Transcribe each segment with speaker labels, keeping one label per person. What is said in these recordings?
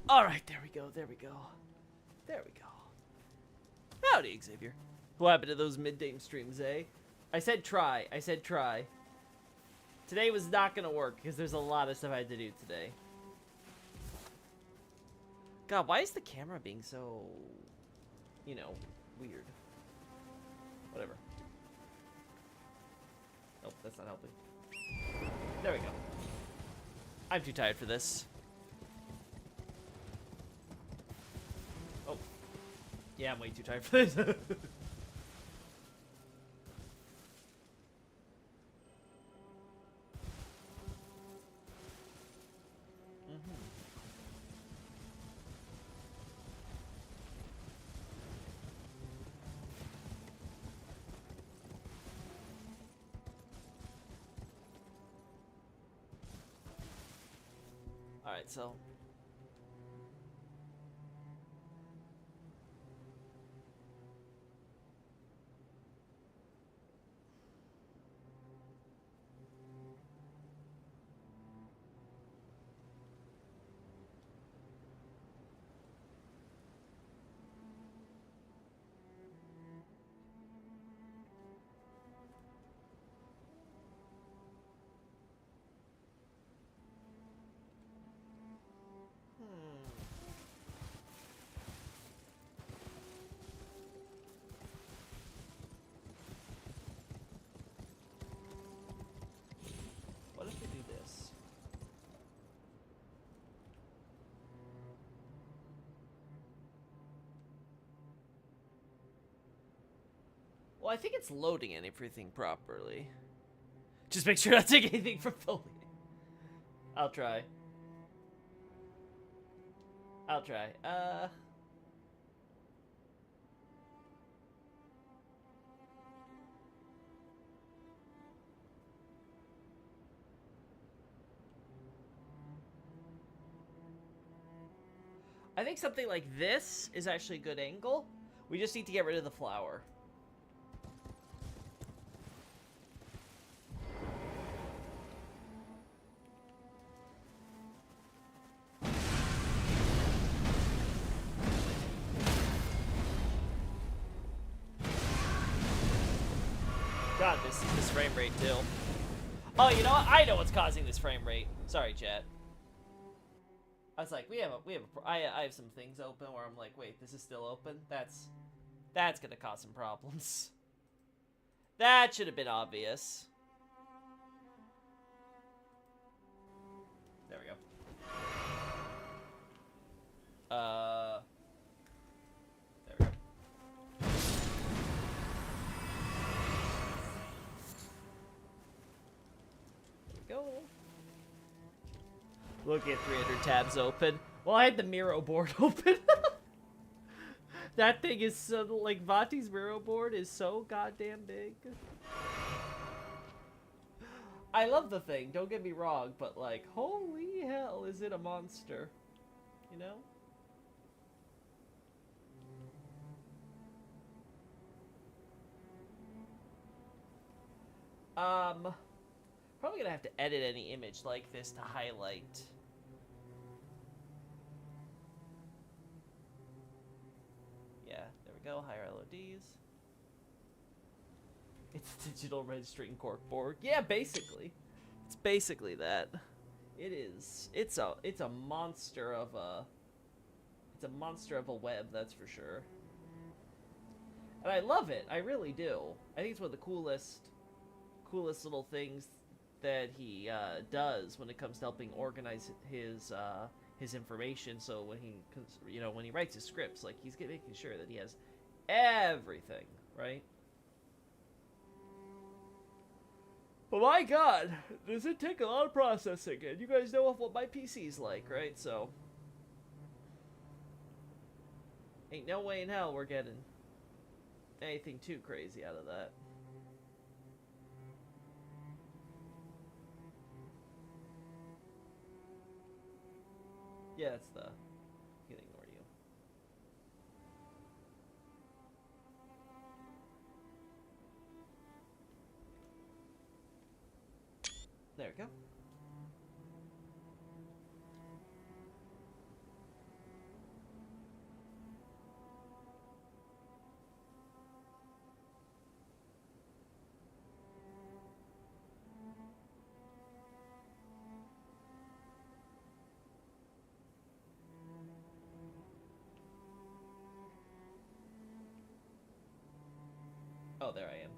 Speaker 1: Alright, there we go, there we go. There we go. Howdy, Xavier. What happened to those midday streams, eh? I said try. I said try. Today was not gonna work because there's a lot of stuff I had to do today. God, why is the camera being so, you know, weird? Whatever. Nope, that's not helping. There we go. I'm too tired for this. Oh. Yeah, I'm way too tired for this. Alright, so... What if we do this? Well, I think it's loading everything properly. Just make sure not to take anything from the link. I'll try. I'll try. I think something like this is actually a good angle. We just need to get rid of the flower. God, this frame rate too. Oh, you know what? I know what's causing this frame rate. Sorry, chat. I was like, I have some things open where I'm like, wait, this is still open? That's gonna cause some problems. That should have been obvious. There we go. There we go. There we go. Looking at 300 tabs open. Well, I had the Miro board open. That thing is so, like, Vati's Miro board is so goddamn big. I love the thing, don't get me wrong, but, like, holy hell, is it a monster? You know? Probably gonna have to edit any image like this to highlight. Yeah, there we go, higher LODs. It's digital registering corkboard. Yeah, basically. It's basically that. It is. It's a monster of a web, that's for sure. And I love it. I really do. I think it's one of the coolest little things that he does when it comes to helping organize his information. So when he writes his scripts, like, he's making sure that he has everything, right? But my God, does it take a lot of processing? And you guys know what my PC's like, right? So ain't no way in hell we're getting anything too crazy out of that. Yeah, it's the... You can ignore you. There we go. Oh, there I am.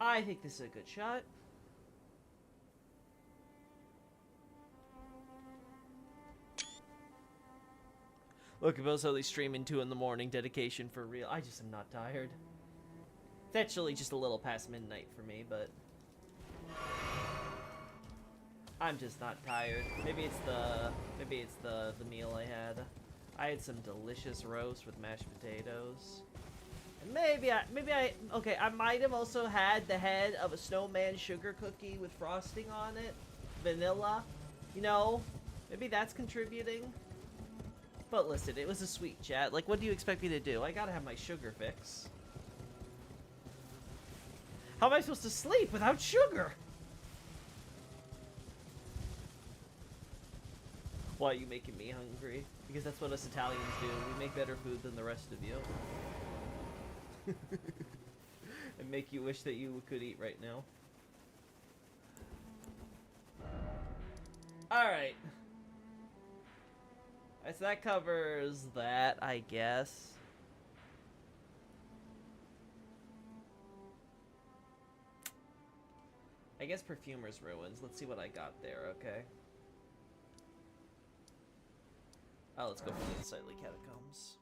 Speaker 1: I think this is a good shot. Look, if also they streaming 2 in the morning, dedication for real. I just am not tired. It's actually just a little past midnight for me, but I'm just not tired. Maybe it's the meal I had. I had some delicious roast with mashed potatoes. And maybe I might have also had the head of a snowman sugar cookie with frosting on it. Vanilla. You know, maybe that's contributing. But listen, it was a sweet chat. Like, what do you expect me to do? I gotta have my sugar fix. How am I supposed to sleep without sugar? Why are you making me hungry? Because that's what us Italians do. We make better food than the rest of you. And make you wish that you could eat right now. Alright. So that covers that, I guess. I guess Perfumer's Ruins. Let's see what I got there, okay? Oh, let's go for the Unsightly Catacombs.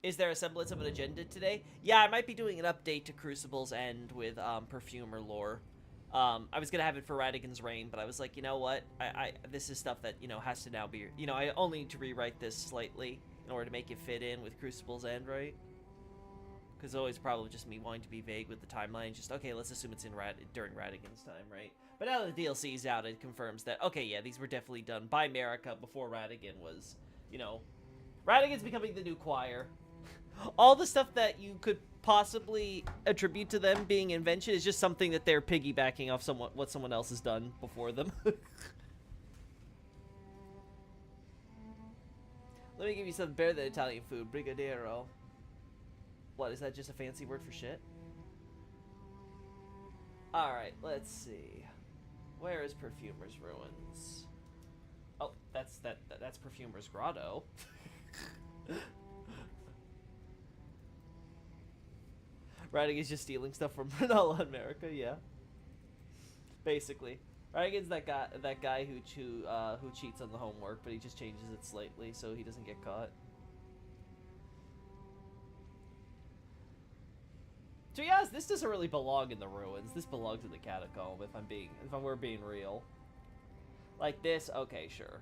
Speaker 1: Is there a semblance of an agenda today? Yeah, I might be doing an update to Crucible's End with Perfumer lore. I was gonna have it for Radigan's Reign, but I was like, you know what? This is stuff that, you know, has to now be, you know, I only need to rewrite this slightly in order to make it fit in with Crucible's End, right? Because it's always probably just me wanting to be vague with the timeline. Just, okay, let's assume it's in during Radigan's time, right? But now that the DLC's out, it confirms that, okay, yeah, these were definitely done by Marika before Radigan was, you know, Radigan's becoming the new choir. All the stuff that you could possibly attribute to them being invention is just something that they're piggybacking off what someone else has done before them. Let me give you something better than Italian food. Brigadeiro. What, is that just a fancy word for shit? Alright, let's see. Where is Perfumer's Ruins? Oh, that's Perfumer's Grotto. Radigan's just stealing stuff from Brunella in America, yeah. Basically. Radigan's that guy who cheats on the homework, but he just changes it slightly so he doesn't get caught. So yes, this doesn't really belong in the ruins. This belongs in the catacomb, if we're being real. Like this, okay, sure.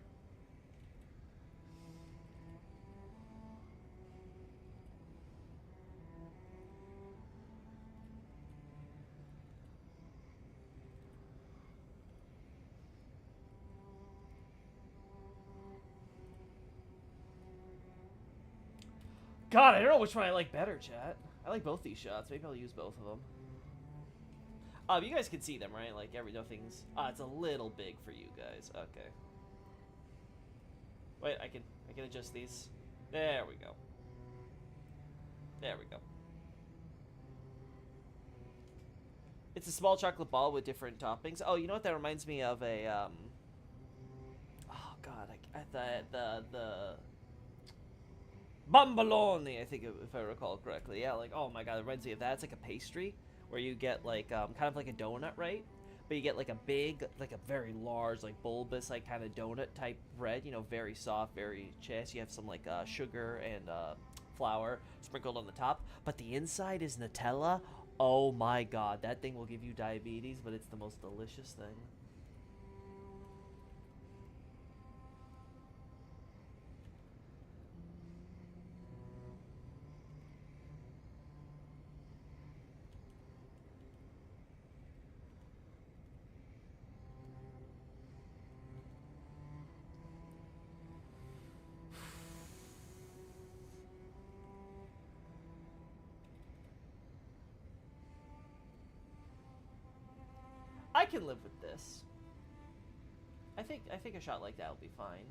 Speaker 1: God, I don't know which one I like better, chat. I like both these shots. Maybe I'll use both of them. You guys can see them, right? Like, nothing's... it's a little big for you guys. Okay. Wait, I can adjust these. There we go. There we go. It's a small chocolate ball with different toppings. Oh, you know what that reminds me of? Oh, God. The Bomboloni, I think, if I recall correctly. Yeah, like, oh my God, it reminds me of that. It's like a pastry where you get, like, kind of like a donut, right? But you get, like, a big, like, a very large, like, bulbous, like, kind of donut-type bread, you know, very soft, very chest. You have some, like, sugar and flour sprinkled on the top. But the inside is Nutella. Oh my God, that thing will give you diabetes, but it's the most delicious thing. I can live with this. I I think a shot like that will be fine.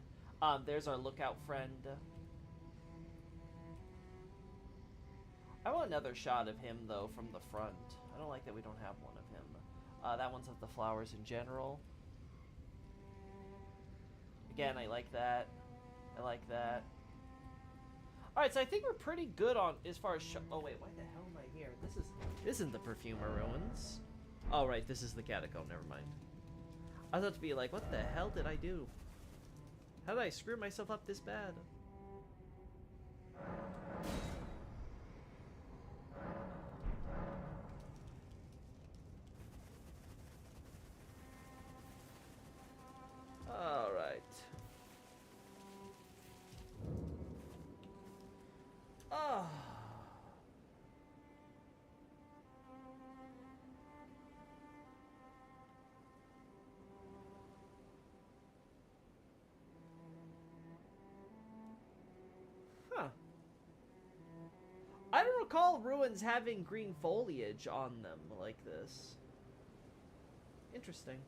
Speaker 1: There's our lookout friend. I want another shot of him though from the front. I don't like that we don't have one of him. That one's of the flowers in general. Again, I like that. I like that. Alright, so I think we're pretty good on as far as oh wait, why the hell am I here? This isn't the Perfumer Ruins. Oh right, this is the catacomb, never mind. I was about to be like, what the hell did I do? How did I screw myself up this bad? Alright. Oh. Huh. I don't recall ruins having green foliage on them like this. Interesting.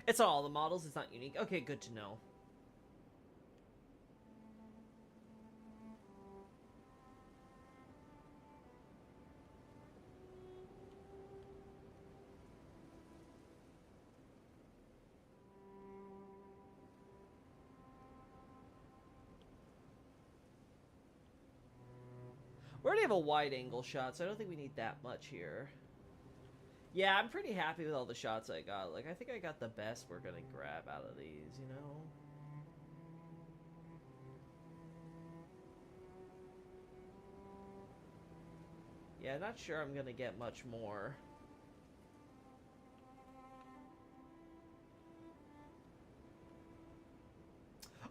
Speaker 1: It's on all the models, it's not unique. Okay, good to know. We already have a wide angle shot, so I don't think we need that much here. Yeah, I'm pretty happy with all the shots I got. Like, I think I got the best we're gonna grab out of these, you know? Yeah, not sure I'm gonna get much more.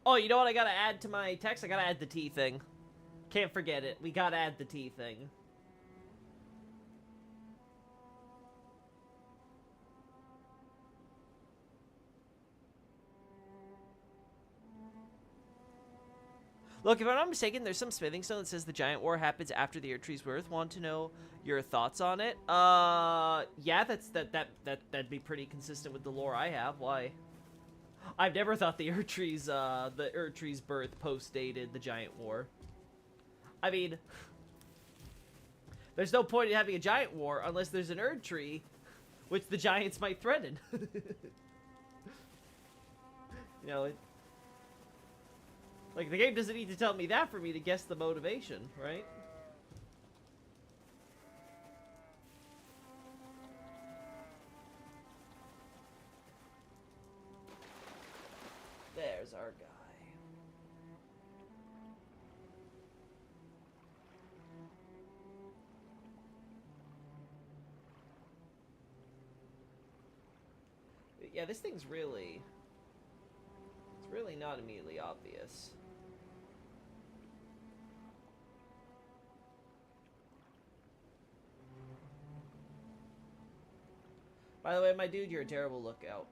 Speaker 1: Oh, you know what I gotta add to my text? I gotta add the T thing. Can't forget it. We gotta add the T thing. Look, if I'm not mistaken, there's some smithing stone that says the giant war happens after the Earth Tree's birth. Want to know your thoughts on it? Yeah, that'd be pretty consistent with the lore I have. Why? I've never thought the Earth Tree's birth post-dated the giant war. I mean, there's no point in having a giant war unless there's an Erd Tree, which the giants might threaten. You know, like, the game doesn't need to tell me that for me to guess the motivation, right? There's our guy. Yeah, this thing's really... It's really not immediately obvious. By the way, my dude, you're a terrible lookout.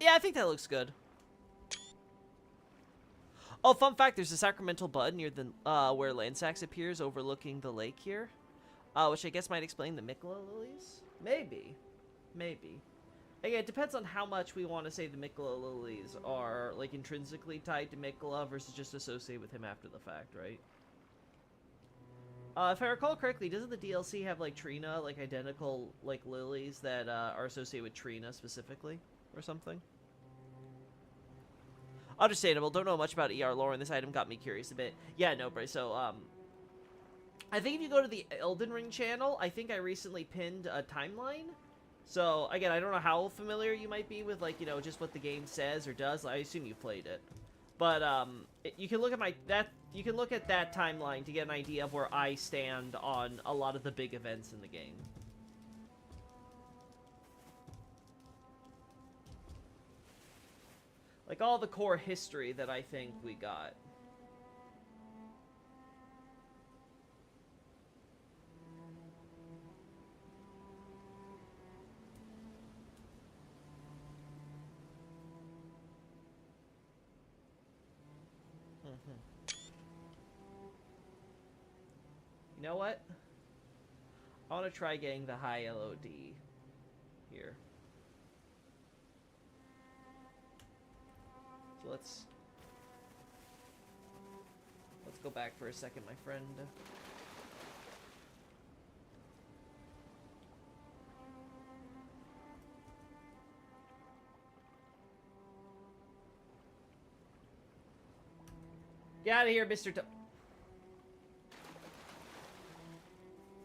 Speaker 1: Yeah, I think that looks good. Oh, fun fact, there's a sacramental bud near the where Landsax appears overlooking the lake here. Which I guess might explain the Mikla lilies? Maybe. Maybe. Again, it depends on how much we want to say the Mikula lilies are, like, intrinsically tied to Mikula versus just associated with him after the fact, right? If I recall correctly, doesn't the DLC have, like, Trina, like, identical, like, lilies that are associated with Trina specifically? Or something? Understandable. Don't know much about ER lore, and this item got me curious a bit. Yeah, no, bro. So, I think if you go to the Elden Ring channel, I think I recently pinned a timeline. So, again, I don't know how familiar you might be with, like, you know, just what the game says or does. I assume you played it. But, you can look at you can look at that timeline to get an idea of where I stand on a lot of the big events in the game. Like, all the core history that I think we got. You know what? I want to try getting the high LOD here. So let's go back for a second, my friend. Get out of here, Mr.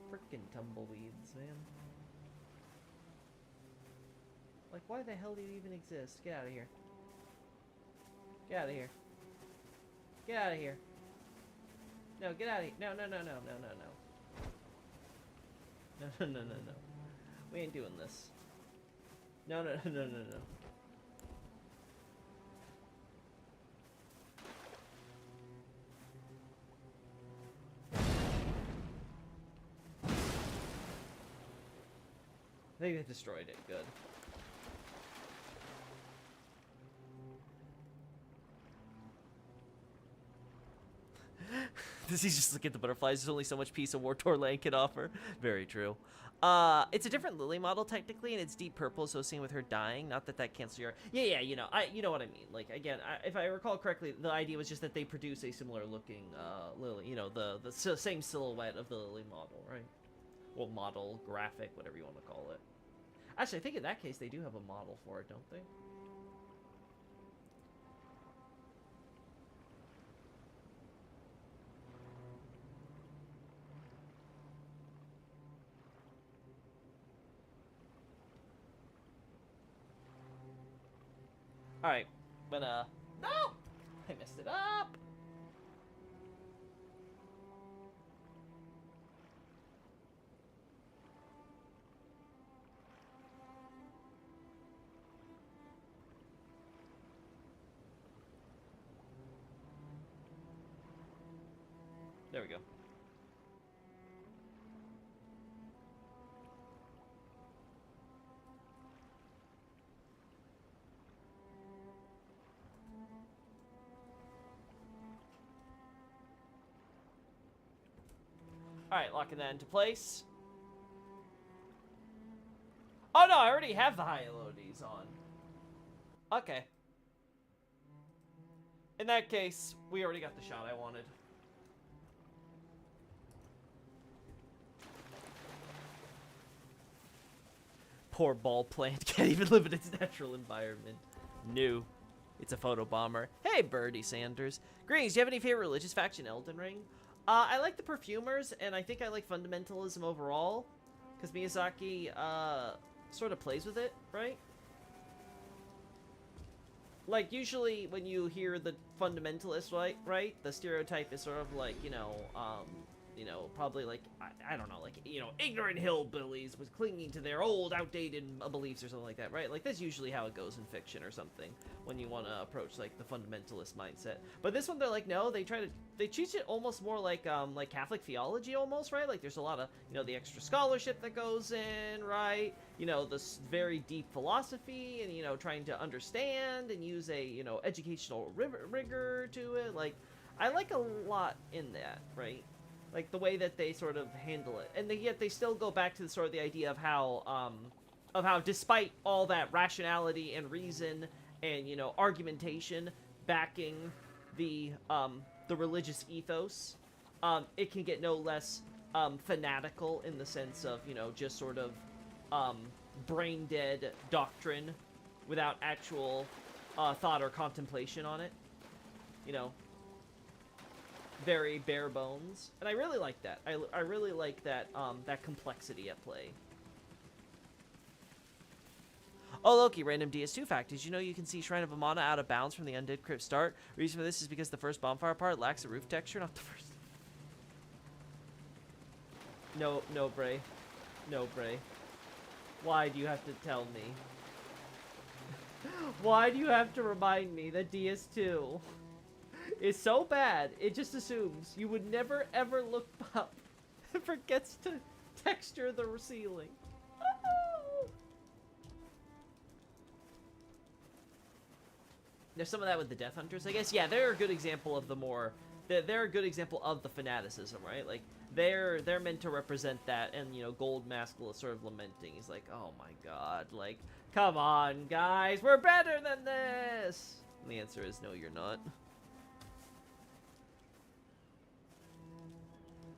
Speaker 1: Frickin' tumbleweeds, man. Like, why the hell do you even exist? Get out of here. Get out of here. Get out of here. No, get out of here. No, no, no, no, no, no, no. No, no, no, no, no. We ain't doing this. No, no, no, no, no, no. I think they destroyed it. Good. Does he just look at the butterflies? There's only so much peace a Wartor land can offer. Very true. It's a different Lily model technically, and it's deep purple associated with her dying. Not that cancels your. Yeah, you know what I mean. Like again, if I recall correctly, the idea was just that they produce a similar looking Lily. You know, the same silhouette of the Lily model, right? Well, model, graphic, whatever you want to call it. Actually, I think in that case they do have a model for it, don't they? Alright, but, no! I messed it up! There we go. Alright, locking that into place. Oh no, I already have the high LODs on. Okay. In that case, we already got the shot I wanted. Poor ball plant can't even live in its natural environment. New. It's a photo bomber. Hey, Birdie Sanders. Greetings, do you have any favorite religious faction in Elden Ring? I like the perfumers, and I think I like fundamentalism overall. Because Miyazaki, sort of plays with it, right? Like, usually when you hear the fundamentalist, right? The stereotype is sort of like, you know, probably like, I don't know, like, you know, ignorant hillbillies with clinging to their old, outdated beliefs or something like that, right? Like, that's usually how it goes in fiction or something when you want to approach, like, the fundamentalist mindset. But this one, they're like, no, they teach it almost more like Catholic theology almost, right? Like, there's a lot of, you know, the extra scholarship that goes in, right? You know, this very deep philosophy and, you know, trying to understand and use a, you know, educational rigor to it. Like, I like a lot in that, right? Like, the way that they sort of handle it. And yet they still go back to the idea of how, of how despite all that rationality and reason and, you know, argumentation backing the religious ethos, it can get no less fanatical in the sense of, you know, just sort of brain dead doctrine without actual thought or contemplation on it. You know, very bare bones, and I really like that. I really like that that complexity at play. Oh, Loki, random DS2 fact. Did you know you can see Shrine of Amana out of bounds from the Undead Crypt start? Reason for this is because the first bonfire part lacks a roof texture, not the first. No, Bray. No, Bray. Why do you have to tell me? Why do you have to remind me that DS2 is so bad, it just assumes you would never ever look up and forgets to texture the ceiling? There's some of that with the Death Hunters, I guess. Yeah, they're a good example of the more... They're a good example of the fanaticism, right? Like, they're meant to represent that, and, you know, Gold Mask is sort of lamenting. He's like, oh my god, like, come on, guys, we're better than this! And the answer is, no, you're not.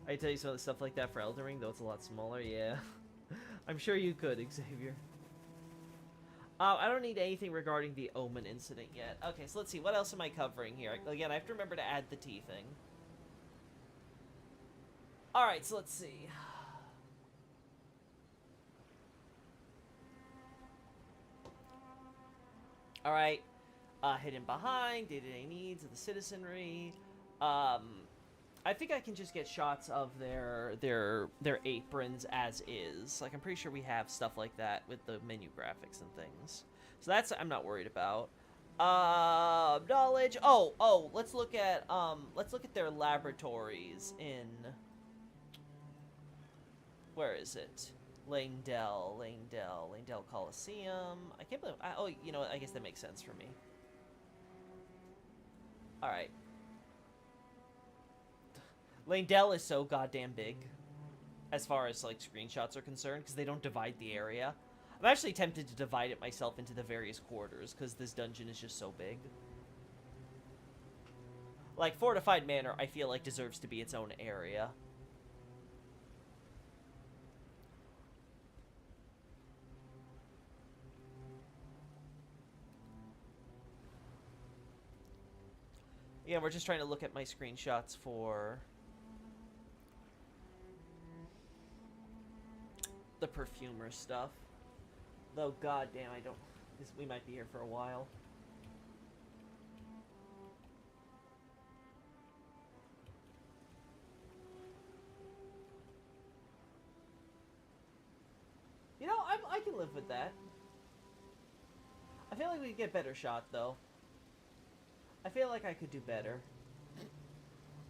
Speaker 1: I tell you some of the stuff like that for Elden Ring, though it's a lot smaller, yeah. I'm sure you could, Xavier. I don't need anything regarding the Omen incident yet. Okay, so let's see. What else am I covering here? Again, I have to remember to add the tea thing. Alright, so let's see. Alright. Hidden behind. Day-to-day needs of the citizenry. I think I can just get shots of their aprons as is. Like, I'm pretty sure we have stuff like that with the menu graphics and things. So that's I'm not worried about. Knowledge. Oh, let's look at their laboratories in, where is it? Langdell Coliseum. I can't believe. Oh, you know what? I guess that makes sense for me. All right. Langdell is so goddamn big, as far as, like, screenshots are concerned, because they don't divide the area. I'm actually tempted to divide it myself into the various quarters, because this dungeon is just so big. Like, Fortified Manor, I feel like, deserves to be its own area. Yeah, we're just trying to look at my screenshots for the perfumer stuff. Though, goddamn, we might be here for a while. You know, I can live with that. I feel like we could get better shot, though. I feel like I could do better.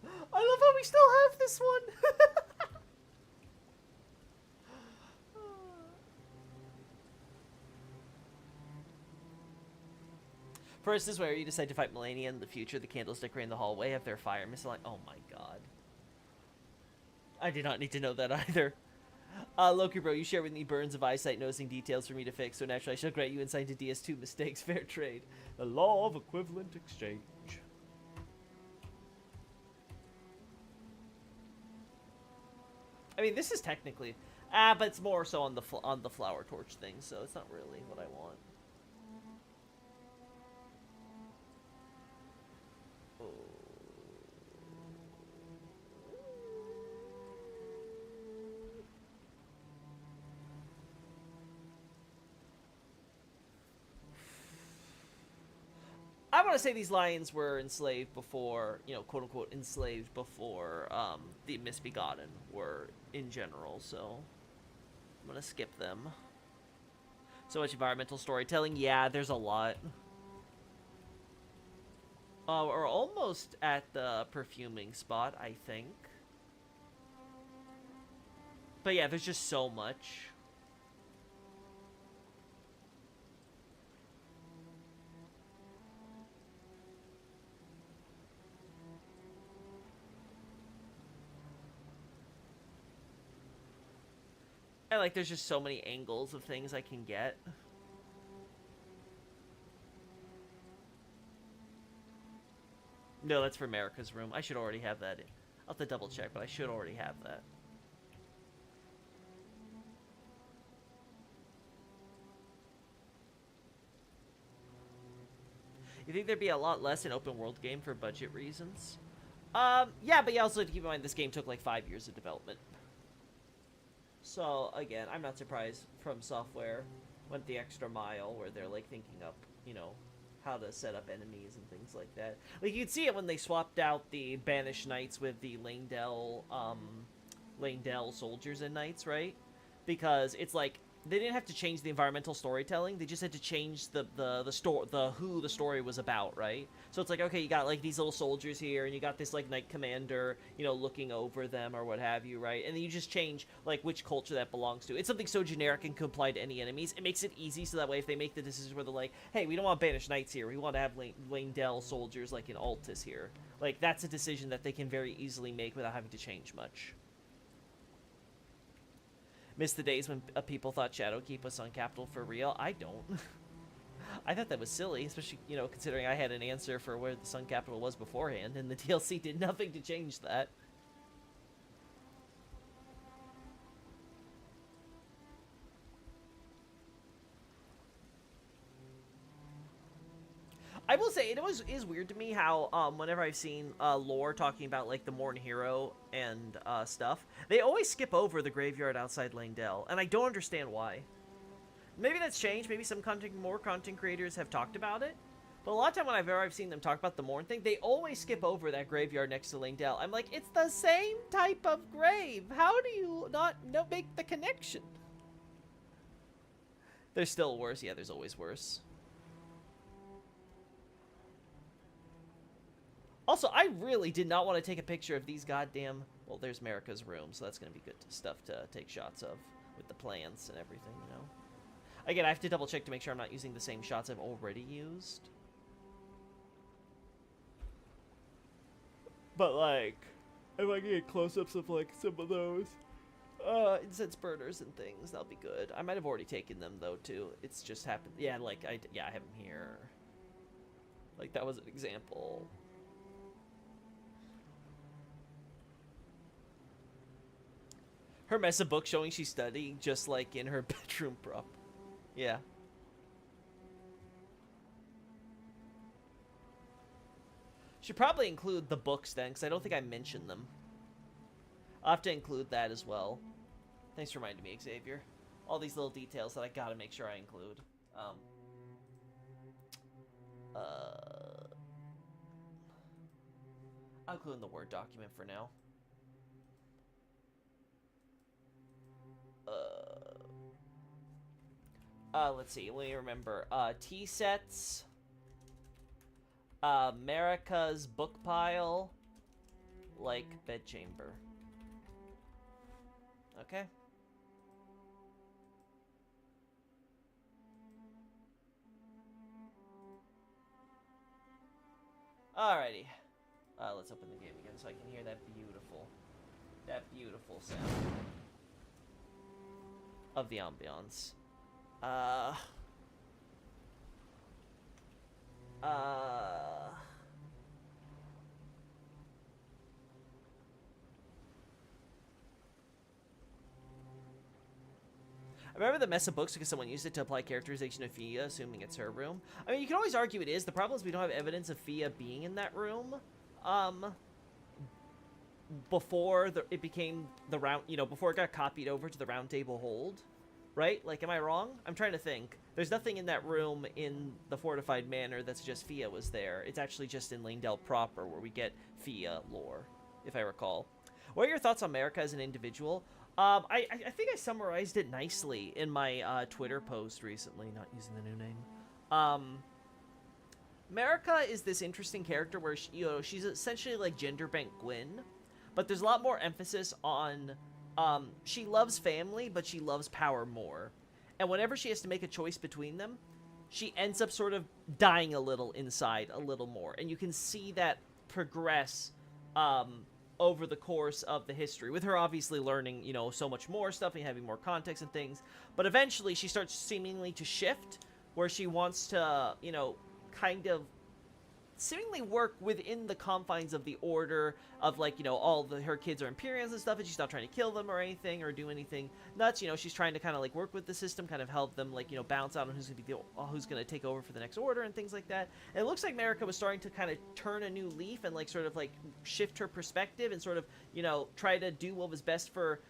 Speaker 1: I love how we still have this one! For instance, where you decide to fight Melania in the future, the candles decorating the hallway have their fire missile. Like, oh my god. I did not need to know that either. Loki bro, you share with me burns of eyesight noticing details for me to fix, so naturally I shall grant you insight into DS2 mistakes. Fair trade. The law of equivalent exchange. I mean, this is technically... but it's more so on the flower torch thing, so it's not really what I want. Oh. I want to say these lions were enslaved before, you know, quote-unquote enslaved before the Misbegotten were in general, so I'm going to skip them. So much environmental storytelling. Yeah, there's a lot. We're almost at the perfuming spot, I think. But yeah, there's just so much. And, like, there's just so many angles of things I can get. No, that's for America's room. I should already have that. I'll have to double check, but I should already have that. You think there'd be a lot less in open world game for budget reasons? Yeah, but you also have to keep in mind this game took like 5 years of development. So, again, I'm not surprised From Software went the extra mile where they're, like, thinking up, you know, how to set up enemies and things like that. Like, you'd see it when they swapped out the Banished Knights with the Langdell soldiers and knights, right? Because it's like, they didn't have to change the environmental storytelling. They just had to change who the story was about, right? So it's like, okay, you got like these little soldiers here, and you got this like knight commander, you know, looking over them or what have you, right? And then you just change like which culture that belongs to. It's something so generic and can apply to any enemies. It makes it easy, so that way if they make the decision where they're like, hey, we don't want banished knights here, we want to have Langdell soldiers like in Altus here. Like, that's a decision that they can very easily make without having to change much. Miss the days when people thought Shadowkeep was Sun Capital for real. I don't. I thought that was silly, especially, you know, considering I had an answer for where the Sun Capital was beforehand, and the DLC did nothing to change that. I will say, it always is weird to me how, whenever I've seen lore talking about, like, the Morn Hero and stuff, they always skip over the graveyard outside Langdell, and I don't understand why. Maybe that's changed, maybe more content creators have talked about it, but a lot of time whenever I've seen them talk about the Morn thing, they always skip over that graveyard next to Langdell. I'm like, it's the same type of grave! How do you not make the connection? There's still worse. Yeah, there's always worse. Also, I really did not want to take a picture of these goddamn... Well, there's America's room, so that's going to be good stuff to take shots of with the plants and everything, you know? Again, I have to double check to make sure I'm not using the same shots I've already used. But, like, if I can get close-ups of, like, some of those incense burners and things, that'll be good. I might have already taken them, though, too. It's just happened... Yeah, like, I have them here. Like, that was an example. Her mess of book showing she's studying just like in her bedroom prop. Yeah. Should probably include the books then, because I don't think I mentioned them. I'll have to include that as well. Thanks for reminding me, Xavier. All these little details that I gotta make sure I include. I'll include in the Word document for now. Let's see. Let me remember. Tea sets. America's book pile. Like bedchamber. Okay. Alrighty. Let's open the game again so I can hear that beautiful sound of the ambiance. I remember the mess of books because someone used it to apply characterization of Fia, assuming it's her room. I mean, you can always argue it is. The problem is we don't have evidence of Fia being in that room. Before it became the round, you know, before it got copied over to the Round Table Hold. Right? Like, am I wrong? I'm trying to think. There's nothing in that room in the Fortified Manor that suggests Fia was there. It's actually just in Langdell proper where we get Fia lore, if I recall. What are your thoughts on America as an individual? I think I summarized it nicely in my Twitter post recently, not using the new name. America is this interesting character where she's essentially like gender bent Gwyn, but there's a lot more emphasis on... she loves family, but she loves power more. And whenever she has to make a choice between them, she ends up sort of dying a little inside a little more. And you can see that progress over the course of the history, with her obviously learning, you know, so much more stuff and having more context and things. But eventually she starts seemingly to shift, where she wants to, you know, kind of seemingly work within the confines of the order of, like, you know, her kids are Imperials and stuff, and she's not trying to kill them or anything or do anything nuts. You know, she's trying to kind of like work with the system, kind of help them, like, you know, balance out on who's gonna take over for the next order and things like that. And it looks like Marika was starting to kind of turn a new leaf and, like, sort of like shift her perspective and sort of, you know, try to do what was best for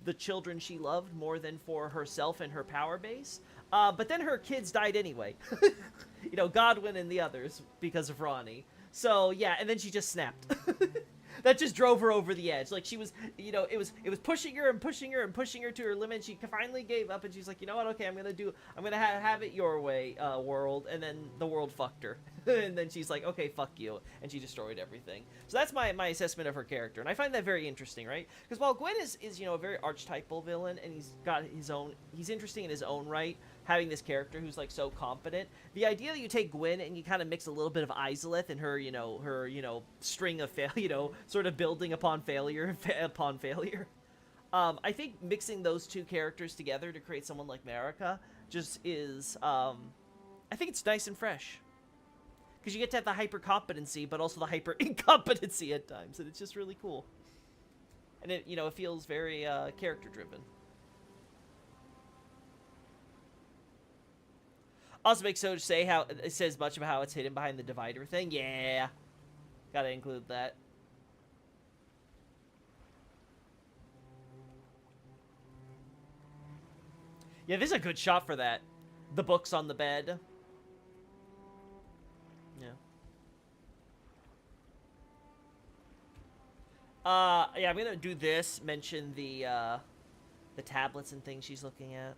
Speaker 1: the children she loved more than for herself and her power base. But then her kids died anyway. You know, Godwin and the others, because of Ronnie. So, yeah, and then she just snapped. That just drove her over the edge. Like, she was, you know, it was pushing her and pushing her and pushing her to her limit. She finally gave up, and she's like, you know what, okay, I'm gonna have it your way, world. And then the world fucked her. And then she's like, okay, fuck you. And she destroyed everything. So that's my assessment of her character. And I find that very interesting, right? Because while Gwen is, you know, a very archetypal villain, and he's interesting in his own right, having this character who's, like, so competent. The idea that you take Gwen and you kind of mix a little bit of Izalith and her, you know, string of you know, sort of building upon failure, upon failure. I think mixing those two characters together to create someone like Marika just is, I think it's nice and fresh. Because you get to have the hyper-competency, but also the hyper-incompetency at times, and it's just really cool. And it, you know, it feels very, character-driven. Also makes Soj say how it says much about how it's hidden behind the divider thing. Yeah, gotta include that. Yeah, this is a good shot for that. The books on the bed. Yeah. Yeah, I'm gonna do this. Mention the tablets and things she's looking at.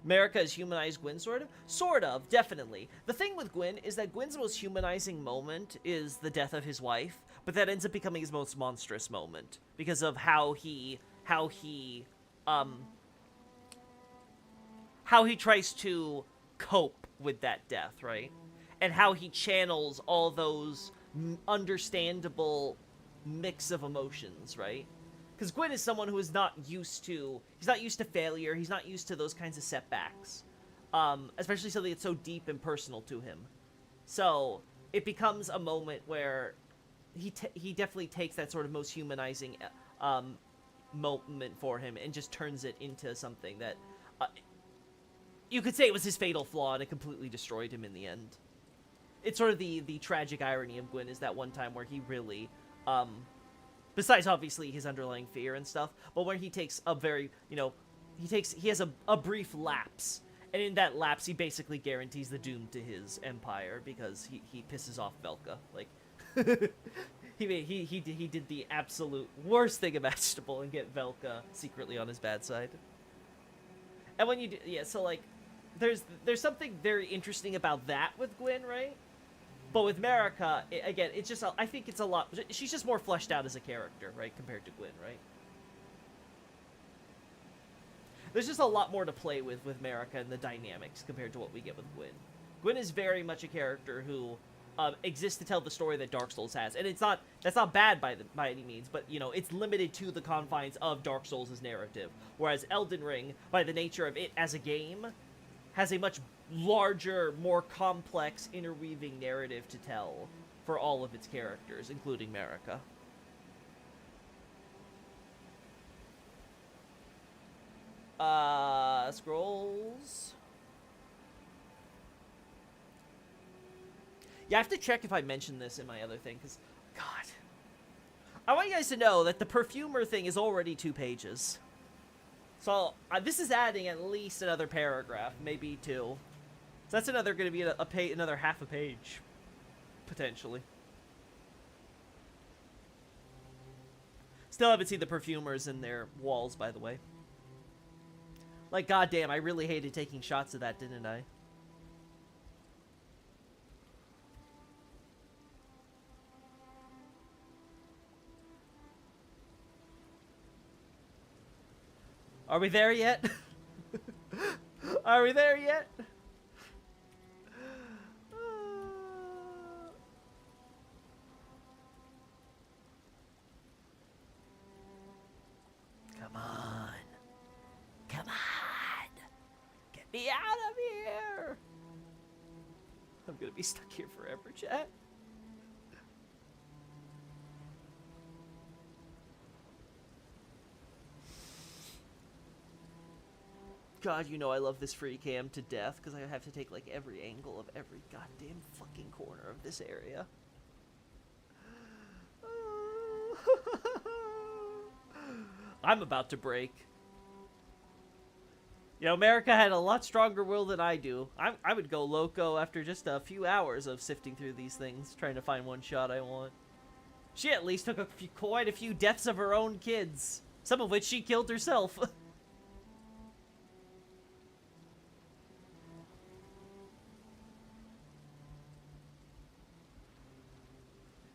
Speaker 1: Marika has humanized Gwen, sort of? Sort of, definitely. The thing with Gwen is that Gwen's most humanizing moment is the death of his wife, but that ends up becoming his most monstrous moment because of how he tries to cope with that death, right? And how he channels all those understandable mix of emotions, right? Because Gwen is someone who is not used to... He's not used to failure. He's not used to those kinds of setbacks. Especially something that's so deep and personal to him. So, it becomes a moment where he definitely takes that sort of most humanizing moment for him and just turns it into something that... you could say it was his fatal flaw and it completely destroyed him in the end. It's sort of the tragic irony of Gwen is that one time where he really... besides, obviously, his underlying fear and stuff, but where he takes a very, you know, he has a brief lapse, and in that lapse, he basically guarantees the doom to his empire, because he pisses off Velka. Like, he did the absolute worst thing imaginable and get Velka secretly on his bad side. And when you do, yeah, so, like, there's something very interesting about that with Gwen, right? But with Marika, again, it's just, I think it's a lot, she's just more fleshed out as a character, right, compared to Gwen, right? There's just a lot more to play with Marika and the dynamics compared to what we get with Gwen. Gwen is very much a character who exists to tell the story that Dark Souls has. And that's not bad by any means, but, you know, it's limited to the confines of Dark Souls' narrative. Whereas Elden Ring, by the nature of it as a game, has a much larger, more complex, interweaving narrative to tell for all of its characters, including Marika. Scrolls. Yeah, I have to check if I mentioned this in my other thing, because, God. I want you guys to know that the perfumer thing is already 2 pages. So, this is adding at least another paragraph, maybe 2. So that's going to be another half a page, potentially. Still haven't seen the perfumers in their walls, by the way. Like, goddamn, I really hated taking shots of that, didn't I? Are we there yet? Are we there yet? gonna be stuck here forever, chat. God, you know I love this free cam to death, because I have to take, like, every angle of every goddamn fucking corner of this area. I'm about to break. You know, America had a lot stronger will than I do. I would go loco after just a few hours of sifting through these things, trying to find one shot I want. She at least took quite a few deaths of her own kids, some of which she killed herself.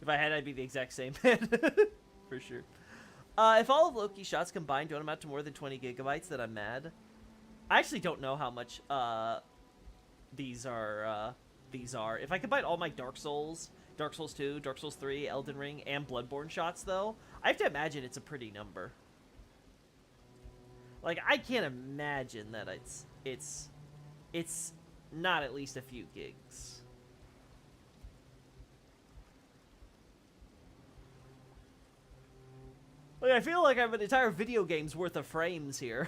Speaker 1: If I had, I'd be the exact same man. For sure. If all of Loki's shots combined don't amount to more than 20 gigabytes, then I'm mad. I actually don't know how much these are. If I combine all my Dark Souls 2, Dark Souls 3, Elden Ring, and Bloodborne shots, though, I have to imagine it's a pretty number. Like, I can't imagine that it's not at least a few gigs. Like, I feel like I have an entire video game's worth of frames here.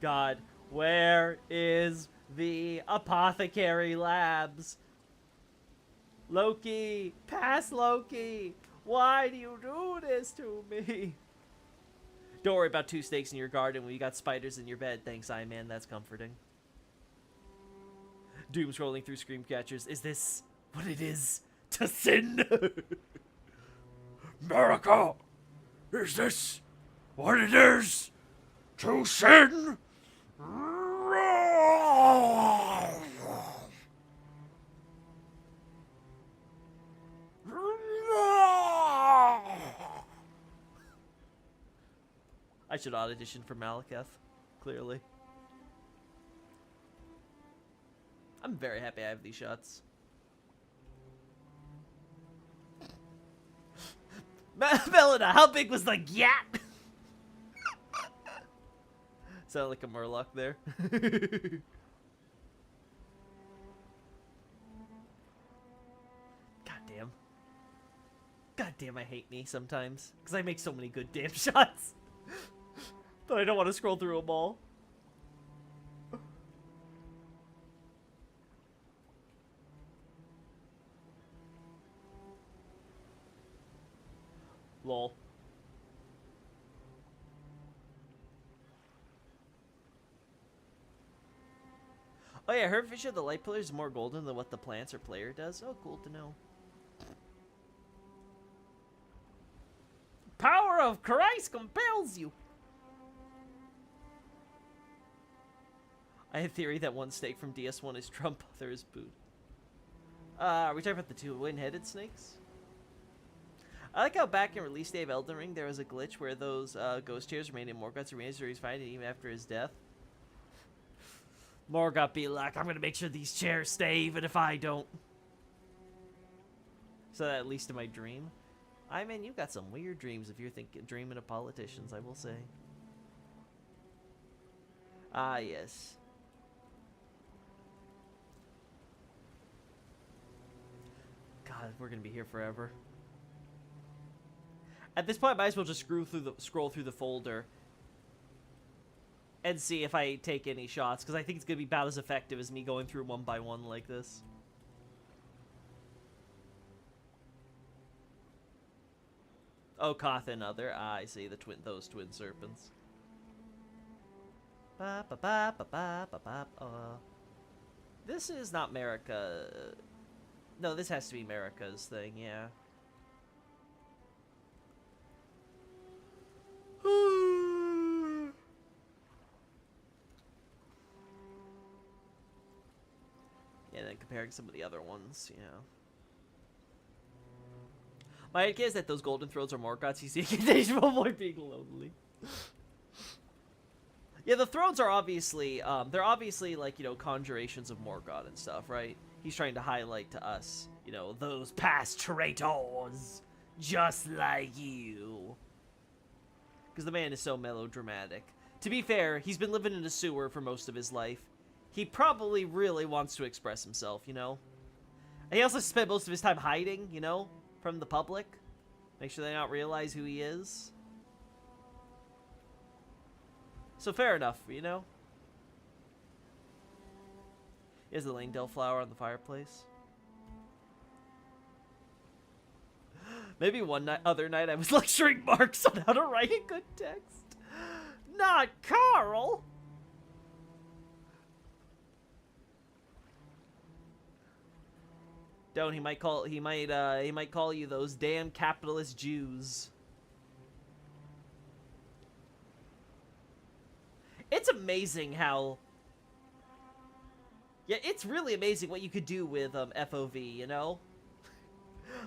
Speaker 1: God, where is the Apothecary Labs? Loki, pass Loki. Why do you do this to me? Don't worry about 2 snakes in your garden when you got spiders in your bed. Thanks, Iron Man. That's comforting. Doom scrolling through scream catchers. Is this what it is to sin? America, is this what it is to sin? I should audition for Malekith, clearly. I'm very happy I have these shots. Melina, how big was the gat? Sound like a Murloc there. Goddamn. Goddamn, I hate me sometimes. Because I make so many good damn shots. But I don't want to scroll through them all. Lol. Oh yeah, her vision of the light pillar is more golden than what the plants or player does. Oh, cool to know. Power of Christ compels you. I have a theory that one snake from DS1 is Trump, other is Boot. Are we talking about the 2 twin-headed snakes? I like how back in release day of Elden Ring, there was a glitch where those ghost chairs remained in Morgoth's arenas where he's fighting even after his death. Morgoth be like, I'm gonna make sure these chairs stay even if I don't. So that at least in my dream. I mean, you've got some weird dreams if you're dreaming of politicians, I will say. Ah, yes. God, we're gonna be here forever. At this point, I might as well just scroll through the folder and see if I take any shots, because I think it's going to be about as effective as me going through one by one like this. Oh, Koth and other. Ah, I see those twin serpents. Ba ba ba ba ba ba ba. This is not America. No, this has to be America's thing. Yeah. Yeah, then comparing some of the other ones, you know. My idea is that those golden throats are Morgoth's. You see, they should avoid being lonely. Yeah, the thrones are obviously, they're obviously like, you know, conjurations of Morgoth and stuff, right? He's trying to highlight to us, you know, those past traitors, just like you. Because the man is so melodramatic. To be fair, he's been living in a sewer for most of his life. He probably really wants to express himself, you know? And he also spent most of his time hiding, you know, from the public. Make sure they don't realize who he is. So fair enough, you know? Here's the Langdale flower on the fireplace. Maybe other night I was lecturing Marks on how to write a good text. Not Carl! Don't, he might call you those damn capitalist Jews. It's amazing how... Yeah, it's really amazing what you could do with FOV, you know?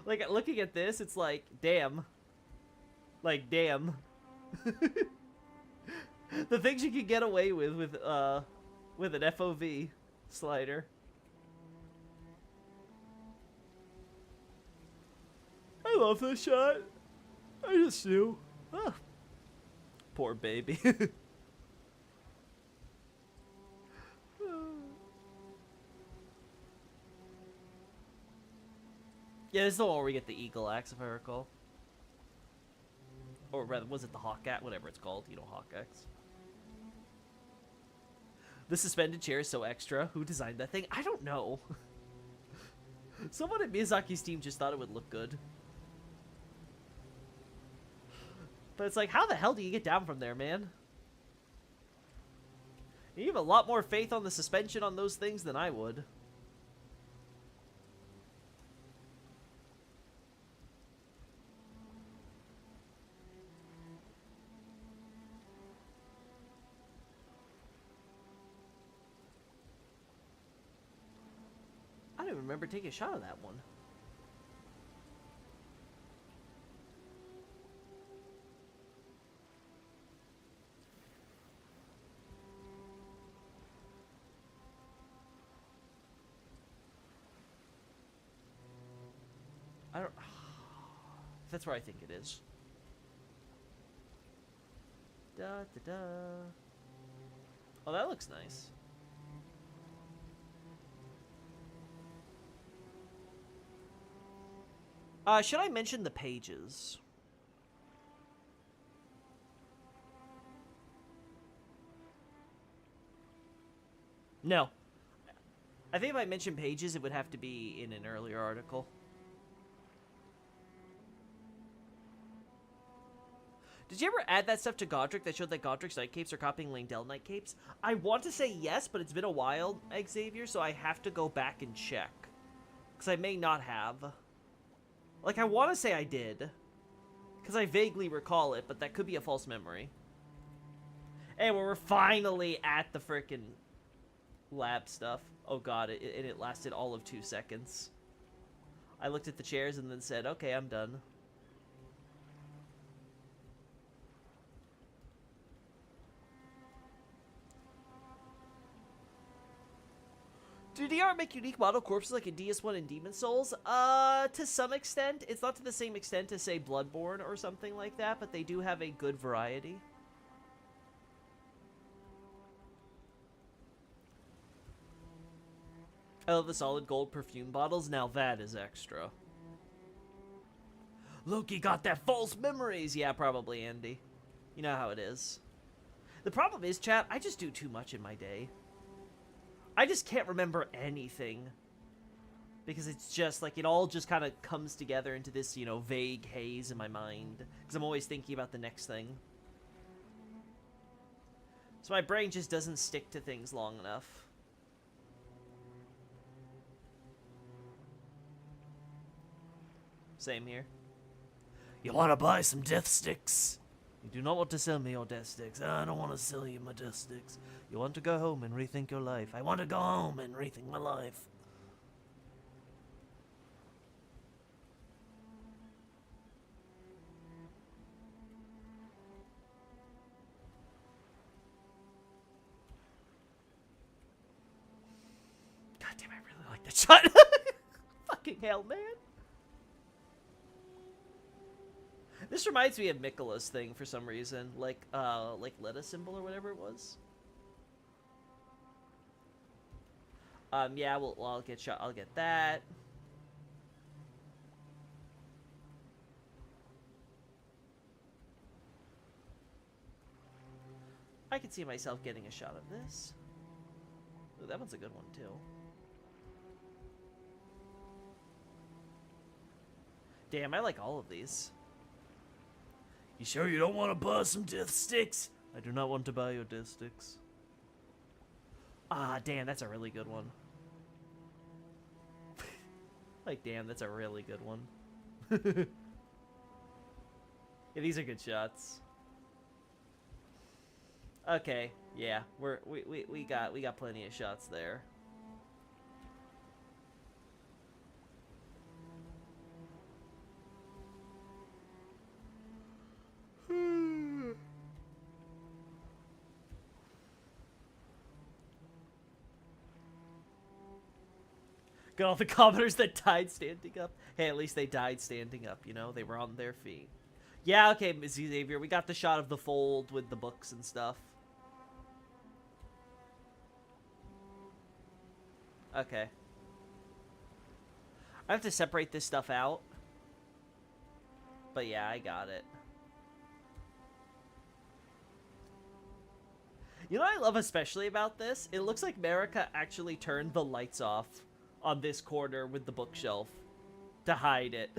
Speaker 1: Like, looking at this, it's like, damn. Like, damn. The things you can get away with an FOV slider. I love this shot. I just do. Oh. Poor baby. Yeah, this is the one where we get the eagle axe, if I recall. Or rather, was it the hawk axe? Whatever it's called. You know, hawk axe. The suspended chair is so extra. Who designed that thing? I don't know. Someone at Miyazaki's team just thought it would look good. But it's like, how the hell do you get down from there, man? You have a lot more faith on the suspension on those things than I would. I don't even remember taking a shot of that one. I don't... That's where I think it is. Da da da. Oh, that looks nice. Should I mention the pages? No. I think if I mention pages, it would have to be in an earlier article. Did you ever add that stuff to Godric that showed that Godric's night capes are copying Langdell night capes? I want to say yes, but it's been a while, Xavier, so I have to go back and check. Because I may not have. Like, I want to say I did. Because I vaguely recall it, but that could be a false memory. Anyway, we're finally at the frickin' lab stuff. Oh god, it lasted all of 2 seconds. I looked at the chairs and then said, okay, I'm done. Do DR make unique model corpses like in DS1 and Demon Souls? To some extent. It's not to the same extent as, say, Bloodborne or something like that, but they do have a good variety. I love the solid gold perfume bottles. Now that is extra. Loki got that false memories. Yeah, probably, Andy. You know how it is. The problem is, chat, I just do too much in my day. I just can't remember anything. Because it's just, like, it all just kind of comes together into this, you know, vague haze in my mind. Because I'm always thinking about the next thing. So my brain just doesn't stick to things long enough. Same here. You want to buy some death sticks? You do not want to sell me your death sticks. I don't want to sell you my death sticks. You want to go home and rethink your life. I want to go home and rethink my life. God damn, I really like that shot. Fucking hell, man. This reminds me of Mikkola's thing for some reason, like Letta symbol or whatever it was. Yeah, well, I'll get shot. I'll get that. I could see myself getting a shot of this. Ooh, that one's a good one too. Damn, I like all of these. You sure you don't want to buy some death sticks? I do not want to buy your death sticks. Ah, damn, that's a really good one. Like, damn, that's a really good one. Yeah, these are good shots. Okay, yeah, we got plenty of shots there. Got all the commoners that died standing up. Hey, at least they died standing up, you know? They were on their feet. Yeah, okay, Miss Xavier, we got the shot of the fold with the books and stuff. Okay. I have to separate this stuff out. But yeah, I got it. You know what I love especially about this? It looks like Marika actually turned the lights off on this corner with the bookshelf to hide it.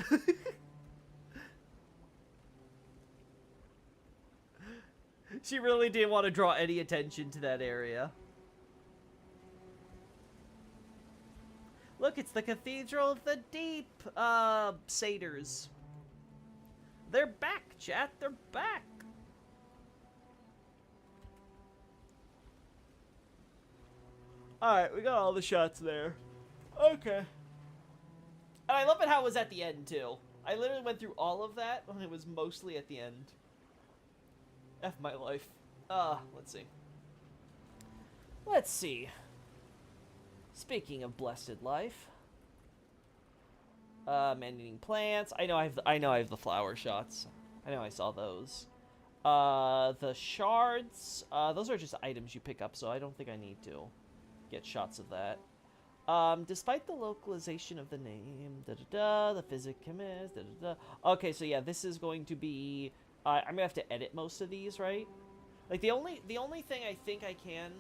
Speaker 1: She really didn't want to draw any attention to that area. Look, it's the Cathedral of the Deep, satyrs. They're back, chat. They're back. Alright, we got all the shots there. Okay. And I love it how it was at the end, too. I literally went through all of that when it was mostly at the end. F my life. Let's see. Let's see. Speaking of blessed life. Man-eating plants. I know I have the flower shots. I know I saw those. The shards. Those are just items you pick up, so I don't think I need to get shots of that. Despite the localization of the name, the physicist, Okay, so yeah, this is going to be. I'm gonna have to edit most of these, right? Like the only thing I think I can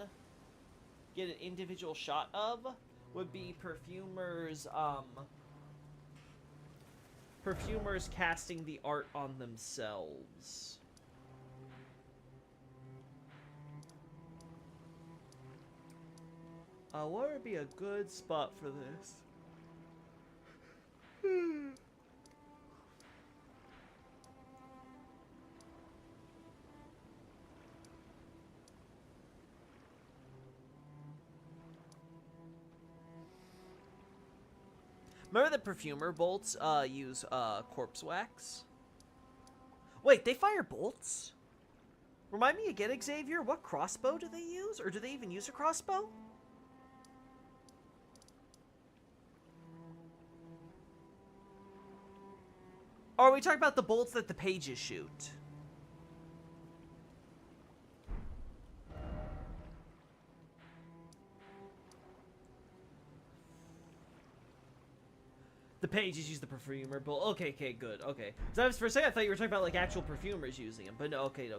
Speaker 1: get an individual shot of would be perfumers casting the art on themselves. Where would be a good spot for this? Remember the perfumer bolts use corpse wax? Wait, they fire bolts? Remind me again, Xavier, what crossbow do they use? Or do they even use a crossbow? Or are we talking about the bolts that the pages shoot? The pages use the perfumer bolt. Okay, good. Okay. So for a second I thought you were talking about like actual perfumers using them, but no. Okay.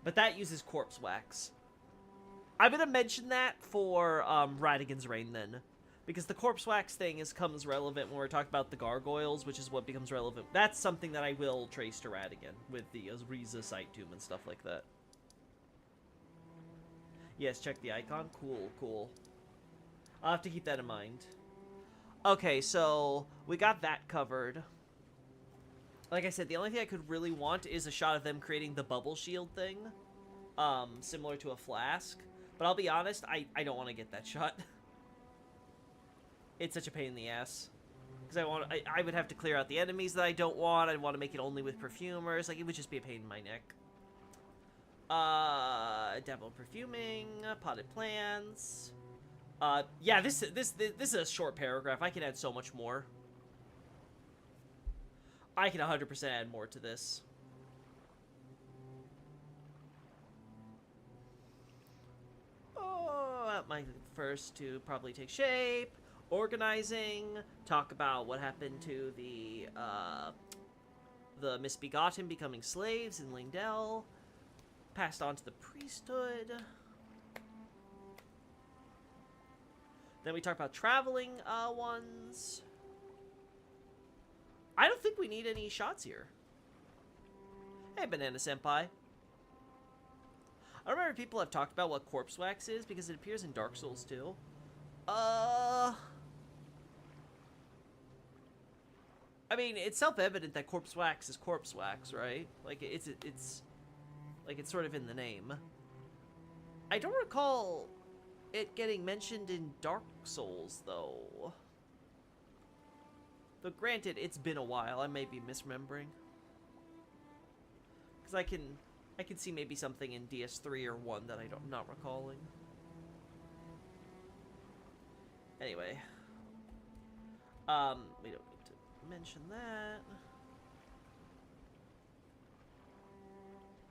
Speaker 1: But that uses corpse wax. I'm gonna mention that for Radigan's Reign then, because the corpse wax thing comes relevant when we're talking about the gargoyles, which is what becomes relevant. That's something that I will trace to Radigan with the Riza Sight Tomb and stuff like that. Yes, check the icon. Cool. I'll have to keep that in mind. Okay, so we got that covered. Like I said, the only thing I could really want is a shot of them creating the bubble shield thing, similar to a flask. But I'll be honest, I don't want to get that shot. It's such a pain in the ass. Because I would have to clear out the enemies that I don't want. I'd want to make it only with perfumers. Like, it would just be a pain in my neck. Dabble perfuming, potted plants. Yeah, this is a short paragraph. I can add so much more. I can 100% add more to this. Oh, that might be the first to probably take shape. Organizing, talk about what happened to the misbegotten becoming slaves in Lingdell, passed on to the priesthood. Then we talk about traveling ones. I don't think we need any shots here. Hey, Banana Senpai. I remember people have talked about what corpse wax is because it appears in Dark Souls too. I mean, it's self-evident that corpse wax is corpse wax, right? Like it's like it's sort of in the name. I don't recall it getting mentioned in Dark Souls though. Though granted, it's been a while. I may be misremembering. Because I can see maybe something in DS3 or 1 that I'm not recalling. Anyway. We don't need to mention that.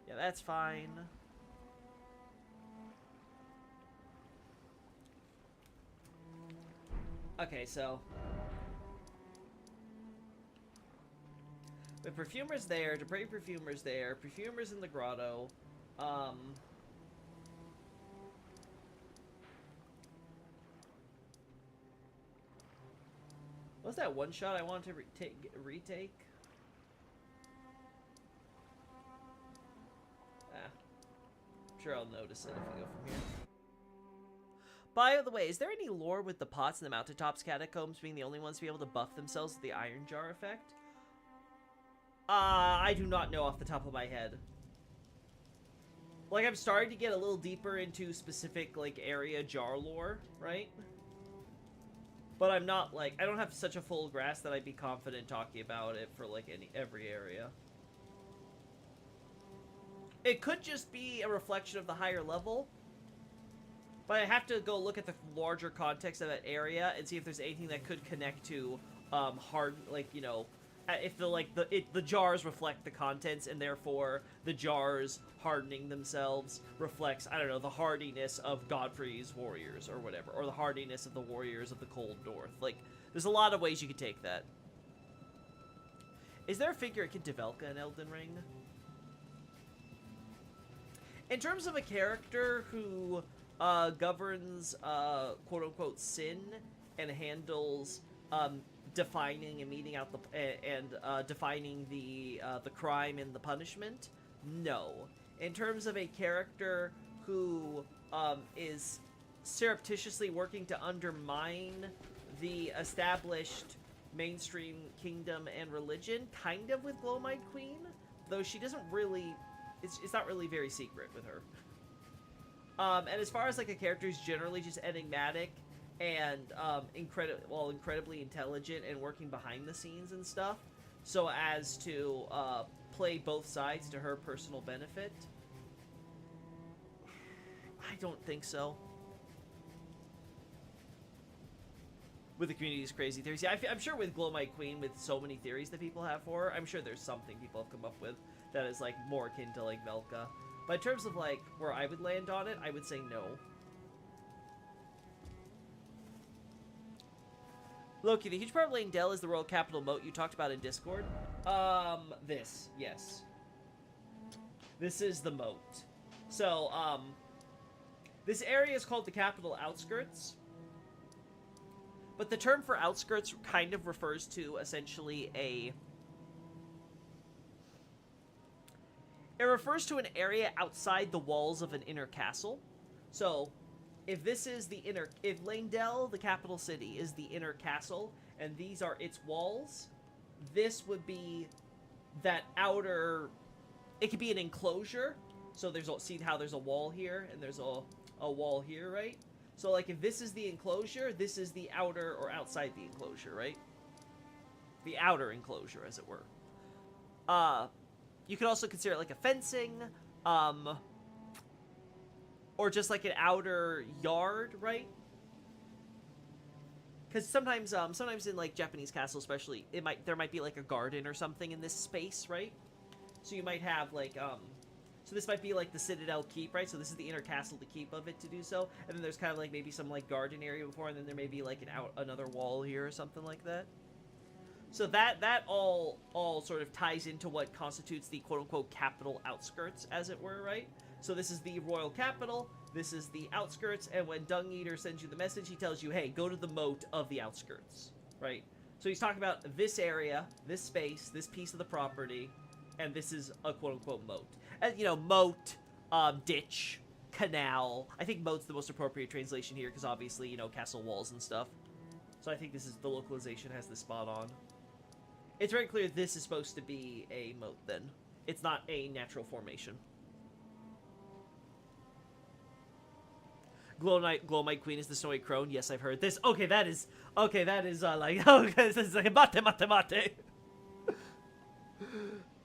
Speaker 1: Yeah, that's fine. Okay, so the perfumer's there, Debray perfumer's there, perfumer's in the grotto. What's that one shot I want to retake? I'm sure I'll notice it if we go from here. By the way, is there any lore with the pots in the mountaintops catacombs being the only ones to be able to buff themselves with the iron jar effect? I do not know off the top of my head. Like, I'm starting to get a little deeper into specific, like, area jar lore, right? But I'm not, like, I don't have such a full grasp that I'd be confident talking about it for, like, every area. It could just be a reflection of the higher level. But I have to go look at the larger context of that area and see if there's anything that could connect to, hard, like, you know, if the jars reflect the contents, and therefore the jars hardening themselves reflects, I don't know, the hardiness of Godfrey's warriors or whatever, or the hardiness of the warriors of the Cold North. Like, there's a lot of ways you could take that. Is there a figure akin to Velka in Elden Ring? In terms of a character who governs quote-unquote sin and handles defining and meeting out defining the crime and the punishment, no. In terms of a character who is surreptitiously working to undermine the established mainstream kingdom and religion, kind of with Glowmite Queen, though she doesn't really, it's not really very secret with her. And as far as like a character who's generally just enigmatic and incredibly intelligent and working behind the scenes and stuff, so as to play both sides to her personal benefit, I don't think so. With the community's crazy theories, yeah, I'm sure with Glowmite Queen, with so many theories that people have for her, I'm sure there's something people have come up with that is like more akin to like Velka. But in terms of like where I would land on it, I would say no. Loki, the huge part of Lingdell is the royal capital moat you talked about in Discord. This, yes. This is the moat. So, this area is called the capital outskirts. But the term for outskirts kind of refers to essentially it refers to an area outside the walls of an inner castle. So, if this is the inner, if Lingdell, the capital city, is the inner castle, and these are its walls, this would be that outer, it could be an enclosure. So there's, see how there's a wall here, and there's a wall here, right? So, like, if this is the enclosure, this is the outer or outside the enclosure, right? The outer enclosure, as it were. You could also consider it like a fencing, or just like an outer yard, right? because sometimes in like Japanese castle especially, there might be like a garden or something in this space, right? So you might have like so this might be like the Citadel Keep, right? So this is the inner castle, the keep of it to do so, and then there's kind of like maybe some like garden area before, and then there may be like another wall here or something like that. So that all sort of ties into what constitutes the quote-unquote capital outskirts, as it were, right? So this is the royal capital, this is the outskirts, and when Dung Eater sends you the message, he tells you, hey, go to the moat of the outskirts, right? So he's talking about this area, this space, this piece of the property, and this is a quote-unquote moat. And, you know, moat, ditch, canal. I think moat's the most appropriate translation here, because obviously, you know, castle walls and stuff. So I think this is, the localization has this spot on. It's very clear this is supposed to be a moat, then. It's not a natural formation. Glowmite Queen is the Snowy Crone. Yes, I've heard this. Okay, that is like, okay, this is like, mate.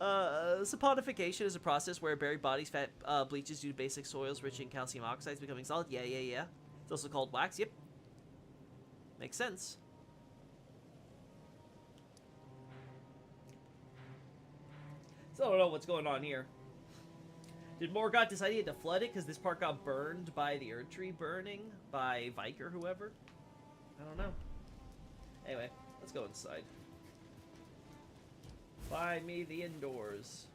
Speaker 1: Saponification is a process where buried bodies fat bleaches due to basic soils rich in calcium oxides becoming solid. Yeah. It's also called wax. Yep. Makes sense. So I don't know what's going on here. Did Morgoth decide he had to flood it because this part got burned by the Erd Tree burning? By Vike or whoever? I don't know. Anyway, let's go inside. Find me the indoors.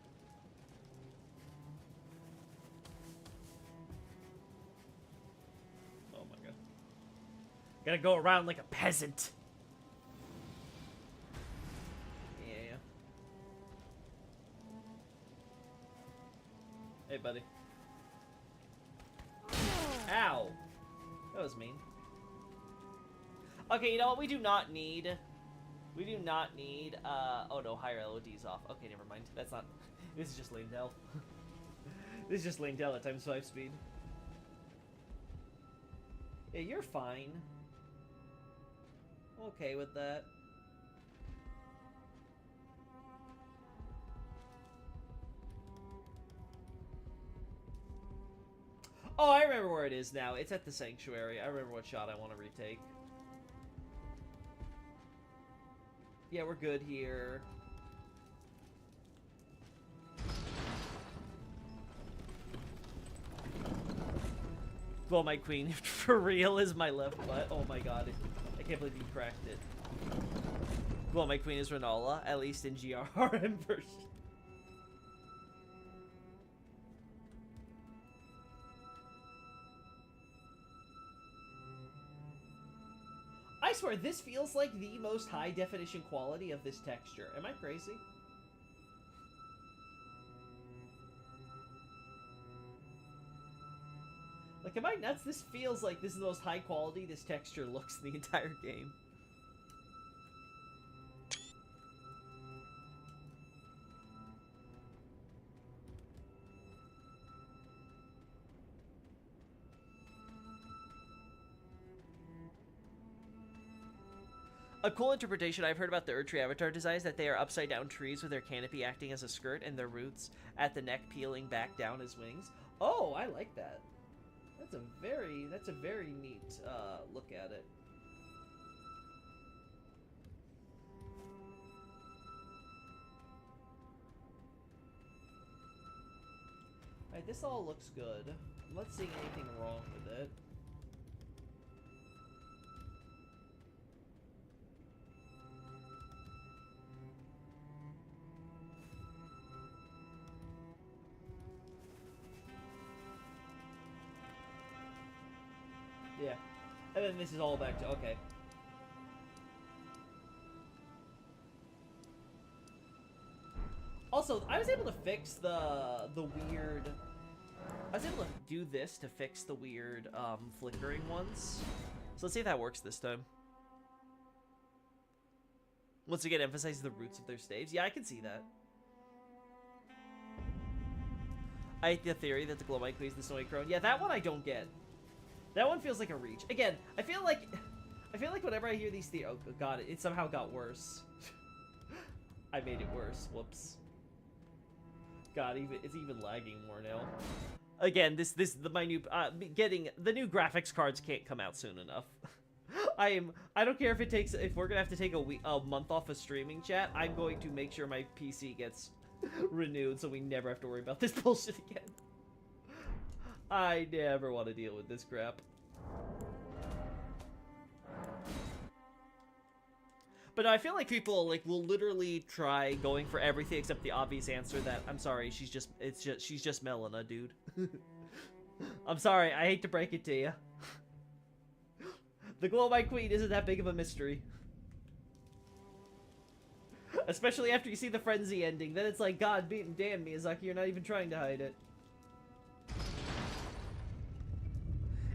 Speaker 1: Oh my god. Gotta go around like a peasant. Yeah. Hey, buddy. Ow. That was mean. Okay, you know what? We do not need, oh no, higher LOD's off. Okay, never mind. That's not, this is just Lindell. This is just Lindell at times 5 speed. Yeah, you're fine. I'm okay with that. Oh, I remember where it is now. It's at the Sanctuary. I remember what shot I want to retake. Yeah, we're good here. Well, my queen, for real, is my left butt. Oh my god. I can't believe you cracked it. Well, my queen is Rennala, at least in GRRM version. I swear, this feels like the most high-definition quality of this texture. Am I crazy? Like, am I nuts? This feels like this is the most high quality this texture looks in the entire game. A cool interpretation I've heard about the Erd Tree avatar design is that they are upside down trees with their canopy acting as a skirt and their roots at the neck peeling back down as wings. Oh, I like that. That's a very neat look at it. Alright, this all looks good. I'm not seeing anything wrong with it. Yeah. And then this is all back to, okay. Also, I was able to fix the weird... I was able to do this to fix the weird, flickering ones. So let's see if that works this time. Once again, emphasize the roots of their staves. Yeah, I can see that. I hate the theory that the Glowmite Queen is the Snowy Crone. Yeah, that one I don't get. That one feels like a reach. Again, I feel like whenever I hear these theories, oh god, it somehow got worse. I made it worse. Whoops. God, it's even lagging more now. Again, my new getting the new graphics cards can't come out soon enough. I don't care if it takes, if we're gonna have to take a month off of streaming chat, I'm going to make sure my PC gets renewed so we never have to worry about this bullshit again. I never want to deal with this crap. But no, I feel like people like will literally try going for everything except the obvious answer that I'm sorry, she's just Melina, dude. I'm sorry, I hate to break it to you. The Glow-Eyed Queen isn't that big of a mystery. Especially after you see the frenzy ending, then it's like, God damn, Miyazaki, you're not even trying to hide it.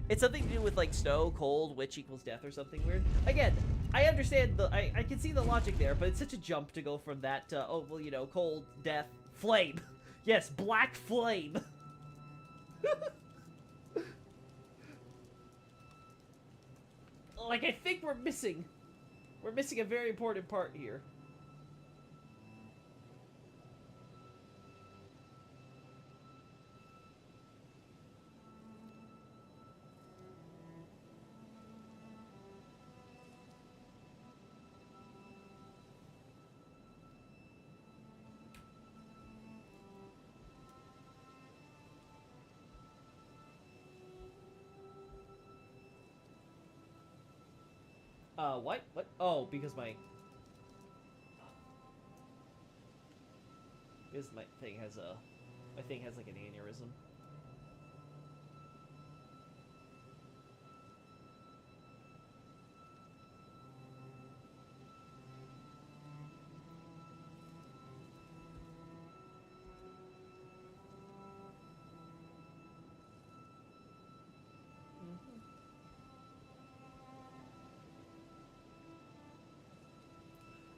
Speaker 1: It's something to do with like snow, cold, witch equals death or something weird. Again, I understand I can see the logic there, but it's such a jump to go from that to, oh, well, you know, cold, death, flame. Yes, black flame. Like, I think we're missing a very important part here. What? What? Oh, because my thing has like an aneurysm.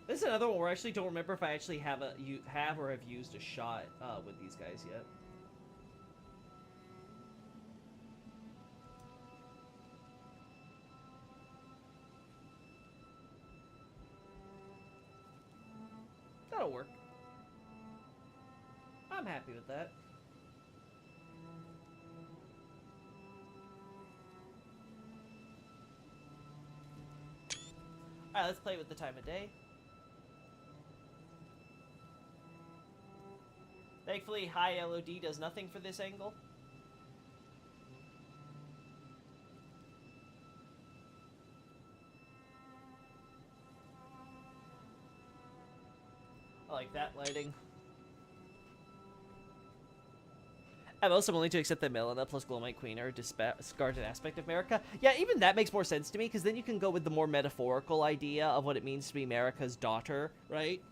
Speaker 1: This is another one where I actually don't remember if I actually have or have used a shot with these guys yet. That'll work. I'm happy with that. Alright, let's play with the time of day. Thankfully, high LOD does nothing for this angle. I like that lighting. I'm also willing to accept that Melina plus Glow-Eyed Queen are a discarded aspect of Marika. Yeah, even that makes more sense to me, because then you can go with the more metaphorical idea of what it means to be Marika's daughter, right?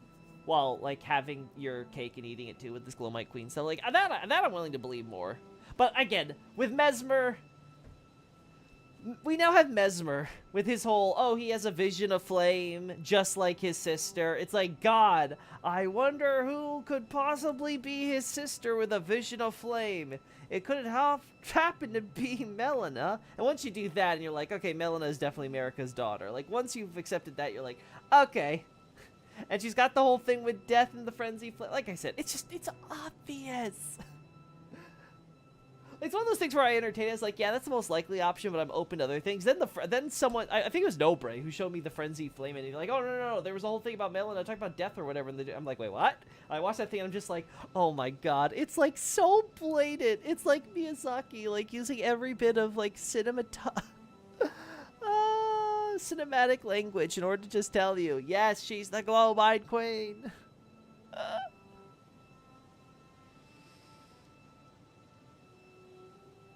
Speaker 1: While, like, having your cake and eating it, too, with this Glow-Eyed Queen. So, like, that I'm willing to believe more. But, again, with Mesmer, we now have Mesmer with his whole, oh, he has a vision of flame, just like his sister. It's like, God, I wonder who could possibly be his sister with a vision of flame. It could happen to be Melina. And once you do that, and you're like, okay, Melina is definitely Marika's daughter. Like, once you've accepted that, you're like, okay. And she's got the whole thing with death and the frenzy. Like I said, it's obvious. It's one of those things where I entertain it. It's like, yeah, that's the most likely option, but I'm open to other things. Then someone, I think it was Nobre, who showed me the frenzy flame, and he's like, oh, no, there was a whole thing about Melina talking about death or whatever. And I'm like, wait, what? I watched that thing, and I'm just like, oh my God. It's like so blatant. It's like Miyazaki, like using every bit of like cinematic language in order to just tell you, yes, she's the Glow-Eyed Queen.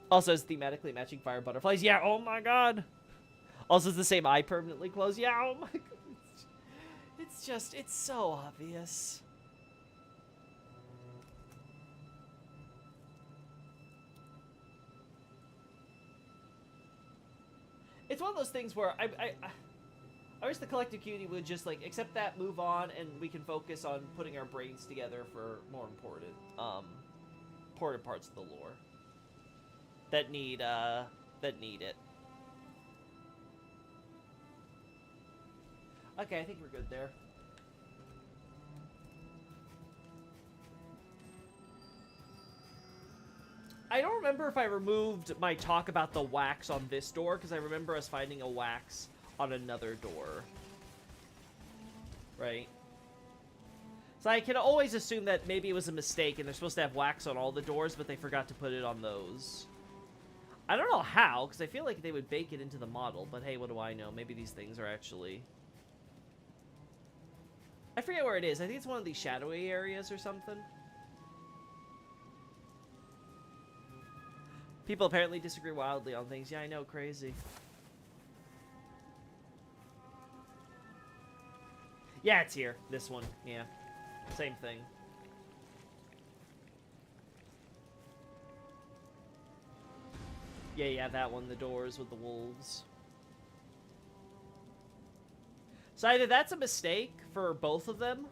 Speaker 1: Also, it's thematically matching fire butterflies. Yeah, oh my God. Also, it's the same eye permanently closed. Yeah, oh my God. It's so obvious. It's one of those things where I wish the collective community would just like accept that, move on, and we can focus on putting our brains together for more important parts of the lore that need it. Okay, I think we're good there. I don't remember if I removed my talk about the wax on this door, because I remember us finding a wax on another door. Right? So I can always assume that maybe it was a mistake and they're supposed to have wax on all the doors, but they forgot to put it on those. I don't know how, because I feel like they would bake it into the model, but hey, what do I know? Maybe these things are actually... I forget where it is. I think it's one of these shadowy areas or something. People apparently disagree wildly on things. Yeah, I know, crazy. Yeah, it's here. This one. Yeah. Same thing. Yeah, that one. The doors with the wolves. So either that's a mistake for both of them,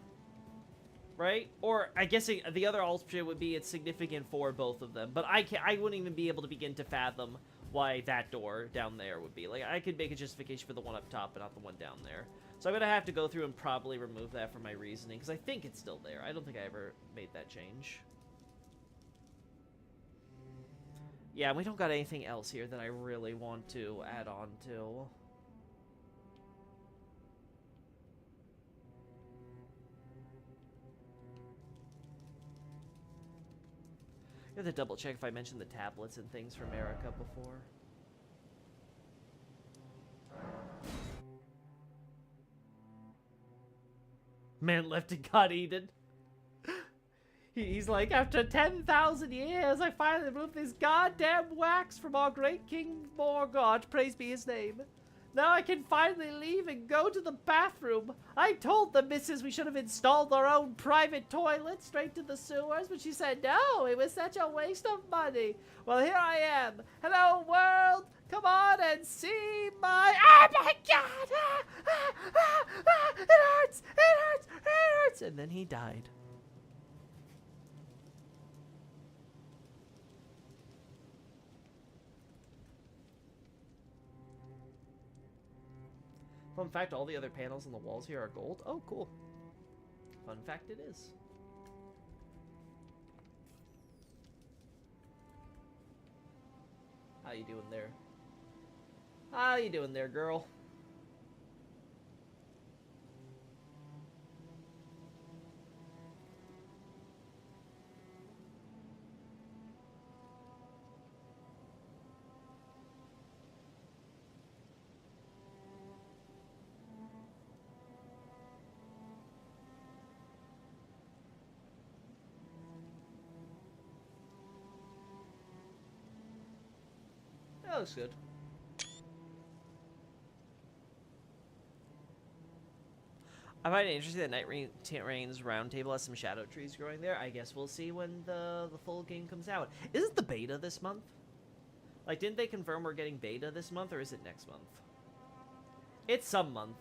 Speaker 1: right? Or I guess the other alternative would be it's significant for both of them. But I wouldn't even be able to begin to fathom why that door down there would be. Like, I could make a justification for the one up top, but not the one down there. So I'm going to have to go through and probably remove that from my reasoning, because I think it's still there. I don't think I ever made that change. Yeah, we don't got anything else here that I really want to add on to. I have to double check if I mentioned the tablets and things from Erica before. Man left and got eaten. He's like, after 10,000 years, I finally removed this goddamn wax from our great King Morgoth. Praise be his name. Now I can finally leave and go to the bathroom. I told the missus we should have installed our own private toilet straight to the sewers, but she said no, it was such a waste of money. Well, here I am. Hello, world. Come on and see my... Oh my god! It hurts! It hurts! It hurts! And then he died. Fun fact, all the other panels on the walls here are gold. Oh, cool. Fun fact it is. How you doing there? How you doing there, girl? That looks good. I find it interesting that Night Rain's round table has some shadow trees growing there. I guess we'll see when the full game comes out. Is it the beta this month? Like, didn't they confirm we're getting beta this month, or is it next month? It's some month.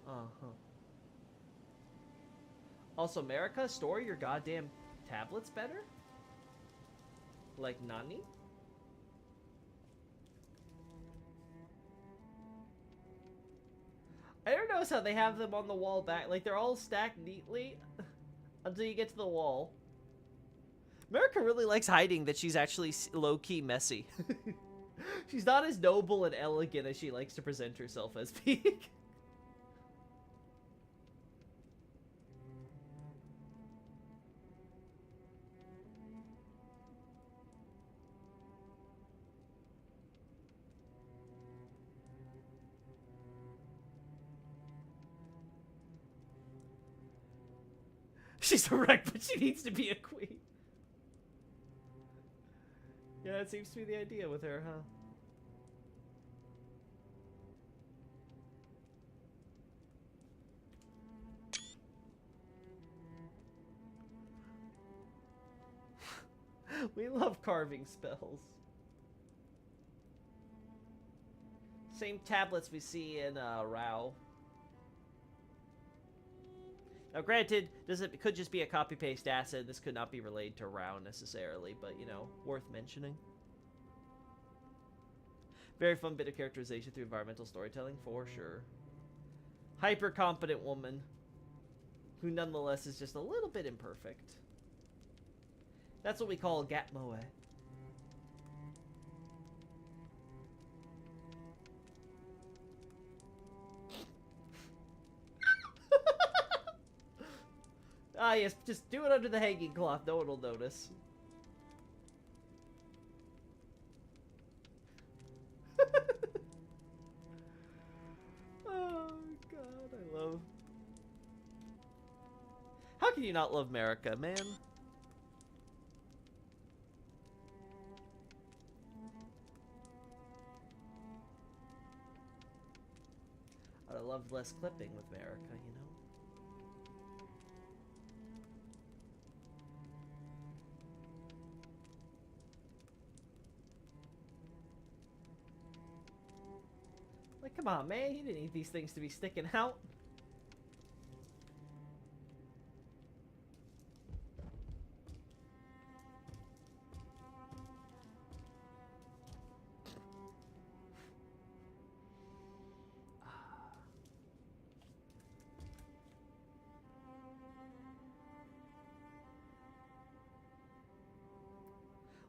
Speaker 1: Uh-huh. Also, America, store your goddamn tablets better? Like, nani? I don't notice how they have them on the wall back. Like, they're all stacked neatly until you get to the wall. America really likes hiding that she's actually low-key messy. She's not as noble and elegant as she likes to present herself as being. She's a wreck, but she needs to be a queen. Yeah, that seems to be the idea with her, huh? We love carving spells. Same tablets we see in Rao. Now, granted, it could just be a copy-paste asset. This could not be relayed to Rao necessarily, but, you know, worth mentioning. Very fun bit of characterization through environmental storytelling, for sure. Hyper-competent woman, who nonetheless is just a little bit imperfect. That's what we call Gatmoe. Ah, yes, just do it under the hanging cloth. No one will notice. Oh, God, I love... How can you not love America, man? I'd have loved less clipping with America, you know? Like, come on, man. You didn't need these things to be sticking out.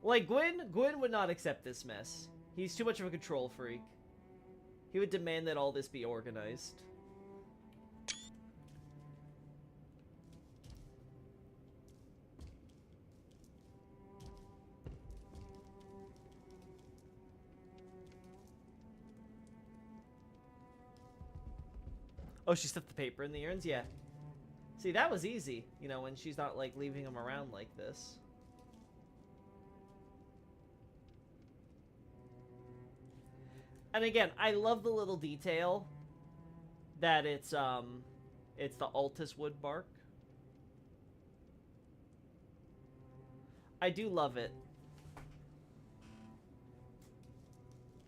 Speaker 1: Like, Gwyn would not accept this mess. He's too much of a control freak. He would demand that all this be organized. Oh, she stuffed the paper in the urns? Yeah. See, that was easy, you know, when she's not, like, leaving them around like this. And again, I love the little detail that it's the Altus wood bark. I do love it.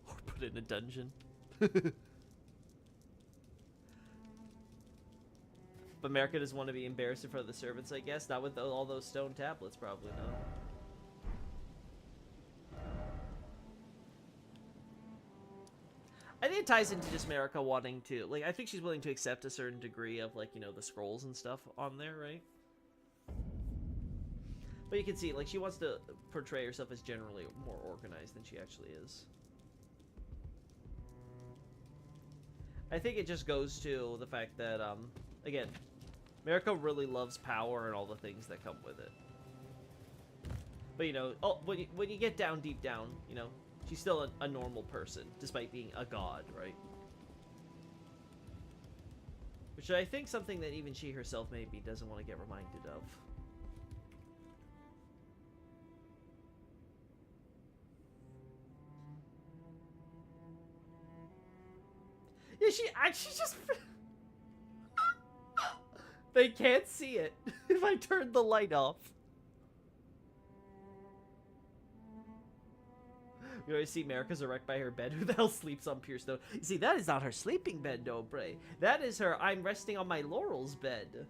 Speaker 1: Or put it in a dungeon. But America doesn't want to be embarrassed in front of the servants, I guess. Not with all those stone tablets, probably not. I think it ties into just America wanting to, like, I think she's willing to accept a certain degree of, like, you know, the scrolls and stuff on there, right? But you can see, like, she wants to portray herself as generally more organized than she actually is. I think it just goes to the fact that, again, America really loves power and all the things that come with it. But, you know, when you get down deep down, you know, she's still a normal person, despite being a god, right? Which I think something that even she herself maybe doesn't want to get reminded of. Yeah, she just... They can't see it if I turn the light off. You always see America's erect by her bed. Who the hell sleeps on pure stone? You see, that is not her sleeping bed, Dobre. That is her I'm resting on my laurels bed.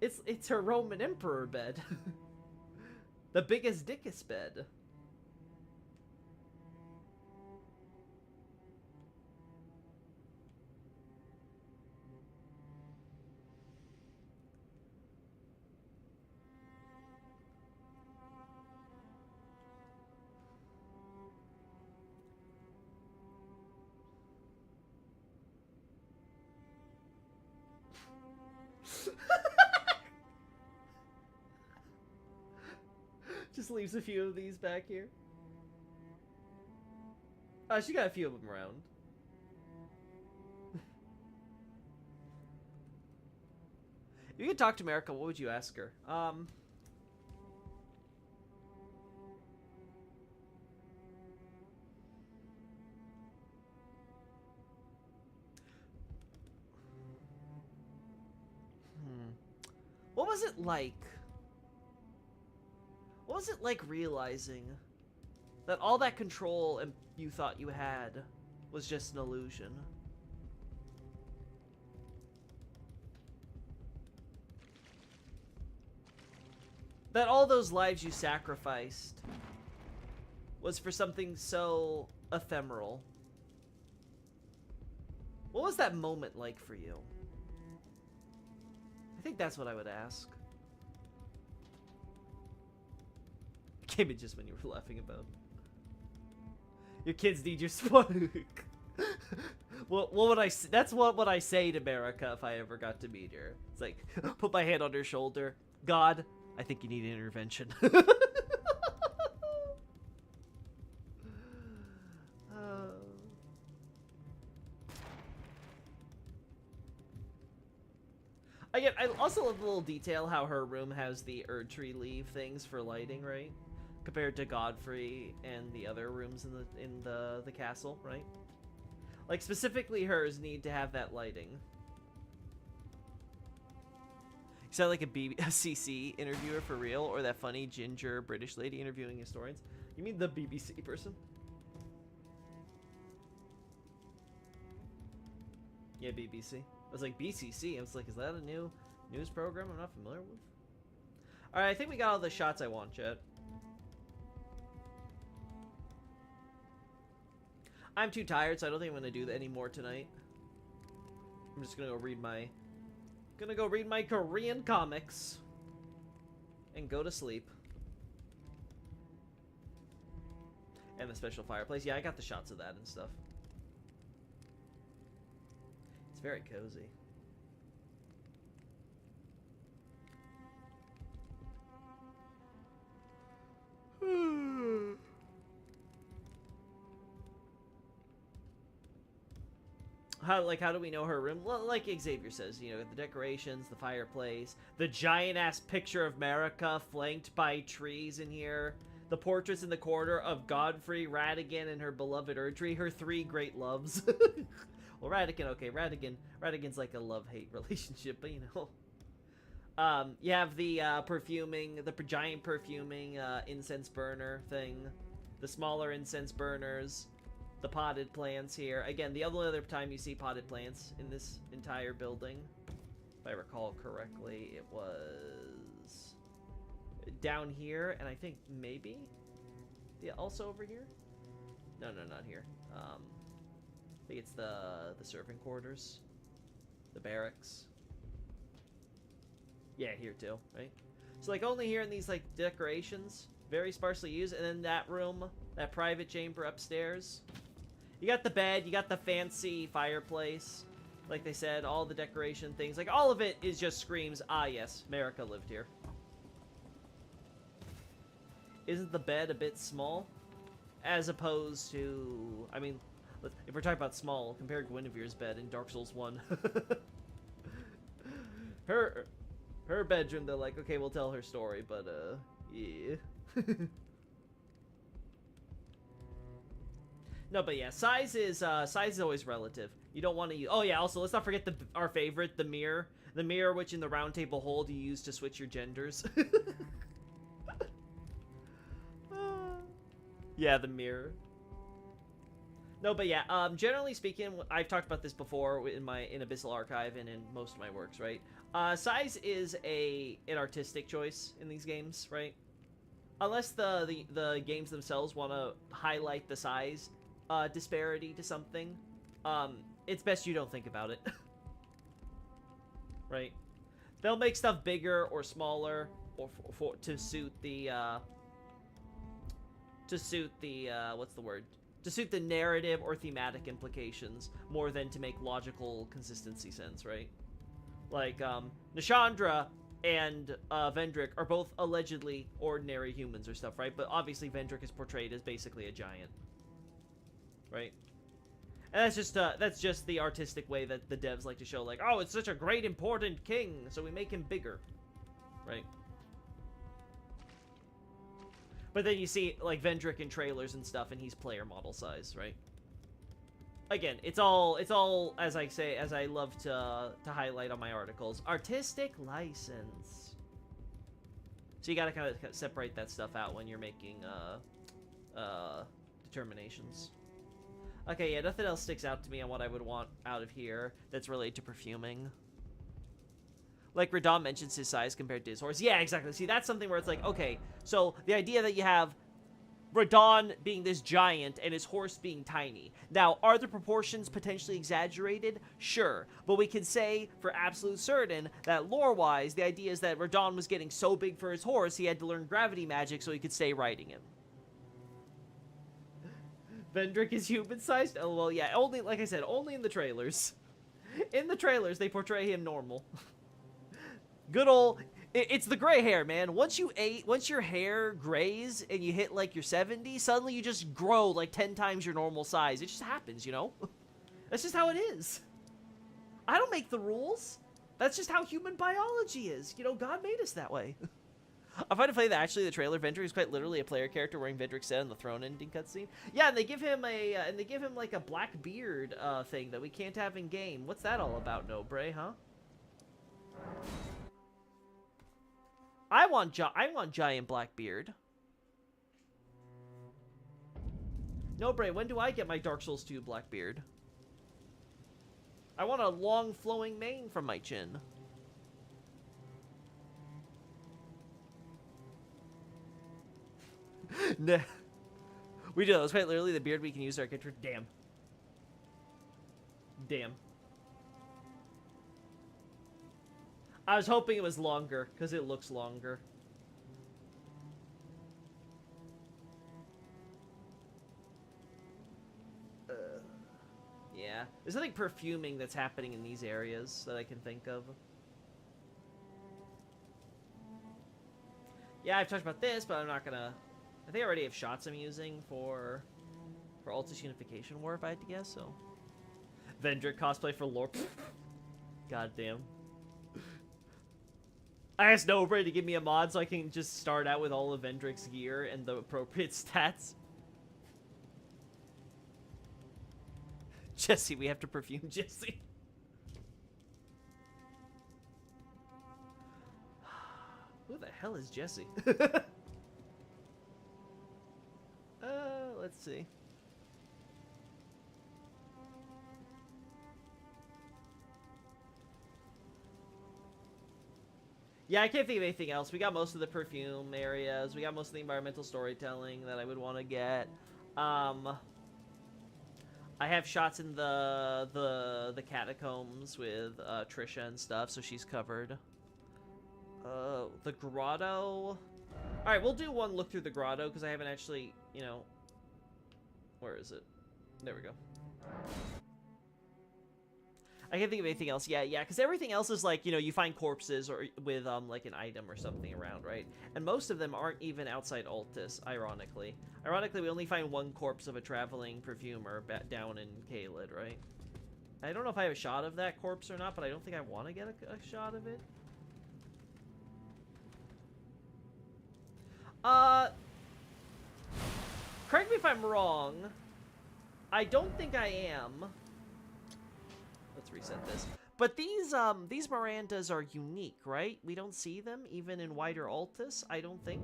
Speaker 1: It's her Roman emperor bed. The biggest dickest bed. Just leaves a few of these back here. Oh, she got a few of them around. If you could talk to America, what would you ask her? What was it like? What was it like realizing that all that control and you thought you had was just an illusion? That all those lives you sacrificed was for something so ephemeral. What was that moment like for you? I think that's what I would ask. Came in just when you were laughing about. Your kids need your spark. What would that's what would I say to America if I ever got to meet her. It's like, put my hand on her shoulder. God, I think you need an intervention. Again, I also love the little detail how her room has the Erdtree leaf things for lighting, right? Compared to Godfrey and the other rooms in the castle, right? Like, specifically hers need to have that lighting. You sound like a CC interviewer for real, or that funny ginger British lady interviewing historians. You mean the BBC person? Yeah, BBC. I was like, BCC? I was like, is that a new news program I'm not familiar with? Alright, I think we got all the shots I want, Chet. I'm too tired, so I don't think I'm gonna do that anymore tonight. I'm just gonna go read my Korean comics and go to sleep. And the special fireplace. Yeah, I got the shots of that and stuff. It's very cozy. How do we know her room? Well, like Xavier says, you know, the decorations, the fireplace, the giant-ass picture of America flanked by trees in here, the portraits in the corner of Godfrey, Ratigan, and her beloved Erdtree, her three great loves. Well, Ratigan, okay, Ratigan's like a love-hate relationship, but you know. You have the perfuming, the giant perfuming incense burner thing, the smaller incense burners, the potted plants here. Again, the only other time you see potted plants in this entire building, if I recall correctly, it was down here, and I think maybe also over here. No, not here. I think it's the serving quarters, the barracks. Yeah, here too, right? So like only here in these like decorations, very sparsely used, and then that room, that private chamber upstairs. You got the bed, you got the fancy fireplace. Like they said, all the decoration things. Like, all of it is just screams, ah, yes, America lived here. Isn't the bed a bit small? As opposed to... I mean, if we're talking about small, compare Guinevere's bed in Dark Souls 1. Her bedroom, they're like, okay, we'll tell her story, but, yeah. No, but yeah, size is always relative. You don't want to use... Oh, yeah, also, let's not forget our favorite, the mirror. The mirror which in the round table hold you use to switch your genders. Yeah, the mirror. No, but yeah, generally speaking, I've talked about this before in Abyssal Archive and in most of my works, right? Size is an artistic choice in these games, right? Unless the games themselves want to highlight the size disparity to something, it's best you don't think about it. Right? They'll make stuff bigger or smaller or to suit the what's the word? To suit the narrative or thematic implications more than to make logical consistency sense, right? Like, Nishandra and Vendrick are both allegedly ordinary humans or stuff, right? But obviously Vendrick is portrayed as basically a giant, right? And that's just the artistic way that the devs like to show, like, oh, it's such a great, important king, so we make him bigger, right? But then you see, like, Vendrick in trailers and stuff, and he's player model size, right? Again, it's all, as I love to highlight on my articles, artistic license. So you gotta kind of separate that stuff out when you're making, determinations. Okay, yeah, nothing else sticks out to me on what I would want out of here that's related to perfuming. Like, Radon mentions his size compared to his horse. Yeah, exactly. See, that's something where it's like, okay, so the idea that you have Radon being this giant and his horse being tiny. Now, are the proportions potentially exaggerated? Sure. But we can say for absolute certain that lore-wise, the idea is that Radon was getting so big for his horse, he had to learn gravity magic so he could stay riding him. Vendrick is human-sized? Oh, well, yeah, only, like I said, only in the trailers. In the trailers, they portray him normal. Good old... It's the gray hair, man. Once your hair grays and you hit like your 70s, suddenly you just grow like 10 times your normal size. It just happens, you know? That's just how it is. I don't make the rules. That's just how human biology is. You know, God made us that way. I find it funny that actually the trailer Vendrick is quite literally a player character wearing Vendrick's set in the throne ending cutscene. Yeah, and they give him like a black beard thing that we can't have in game. What's that all about, Nobre, huh? I want giant Blackbeard. No, Bray, when do I get my Dark Souls 2 Blackbeard? I want a long flowing mane from my chin. Nah. We do. That's quite literally the beard we can use our character. Damn. Damn. I was hoping it was longer, because it looks longer. Yeah. There's nothing perfuming that's happening in these areas that I can think of. Yeah, I've talked about this, but I'm not gonna... I think I already have shots I'm using for Altus Unification War, if I had to guess, so... Vendrick cosplay for lore. God damn. I asked Nobre to give me a mod so I can just start out with all of Vendrick's gear and the appropriate stats. Jesse, we have to perfume Jesse. Who the hell is Jesse? Let's see. Yeah, I can't think of anything else. We got most of the perfume areas. We got most of the environmental storytelling that I would want to get. I have shots in the catacombs with Trisha and stuff, so she's covered. The grotto. All right, we'll do one look through the grotto because I haven't actually, you know. Where is it? There we go. I can't think of anything else. Yeah, because everything else is like, you know, you find corpses or with like an item or something around, right? And most of them aren't even outside Altus, ironically. Ironically, we only find one corpse of a traveling perfumer down in Caelid, right? I don't know if I have a shot of that corpse or not, but I don't think I want to get a shot of it. Correct me if I'm wrong. I don't think I am. Let's reset this. But these Mirandas are unique, right? We don't see them even in wider Altus, I don't think.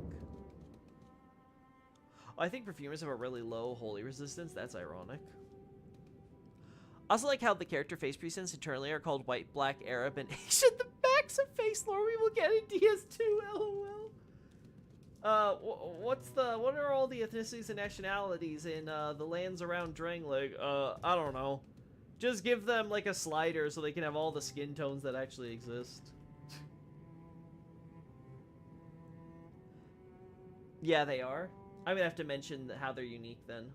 Speaker 1: Oh, I think perfumers have a really low holy resistance. That's ironic. Also like how the character face presets internally are called white, black, Arab, and Asian. The max of face lore we will get in DS2, lol. What are all the ethnicities and nationalities in the lands around Drangleic? I don't know. Just give them like a slider so they can have all the skin tones that actually exist. Yeah, they are. I'm gonna have to mention how they're unique then,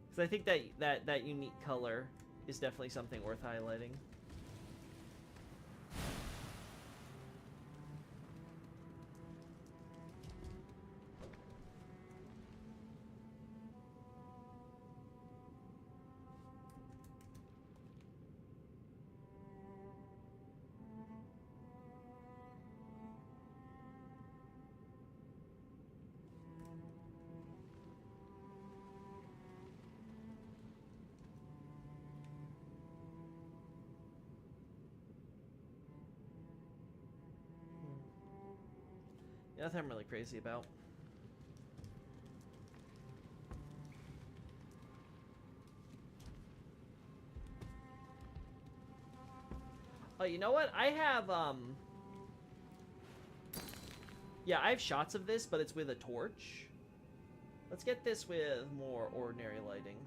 Speaker 1: because I think that unique color is definitely something worth highlighting. Nothing I'm really crazy about. Oh, you know what? I have, yeah, I have shots of this, but it's with a torch. Let's get this with more ordinary lighting.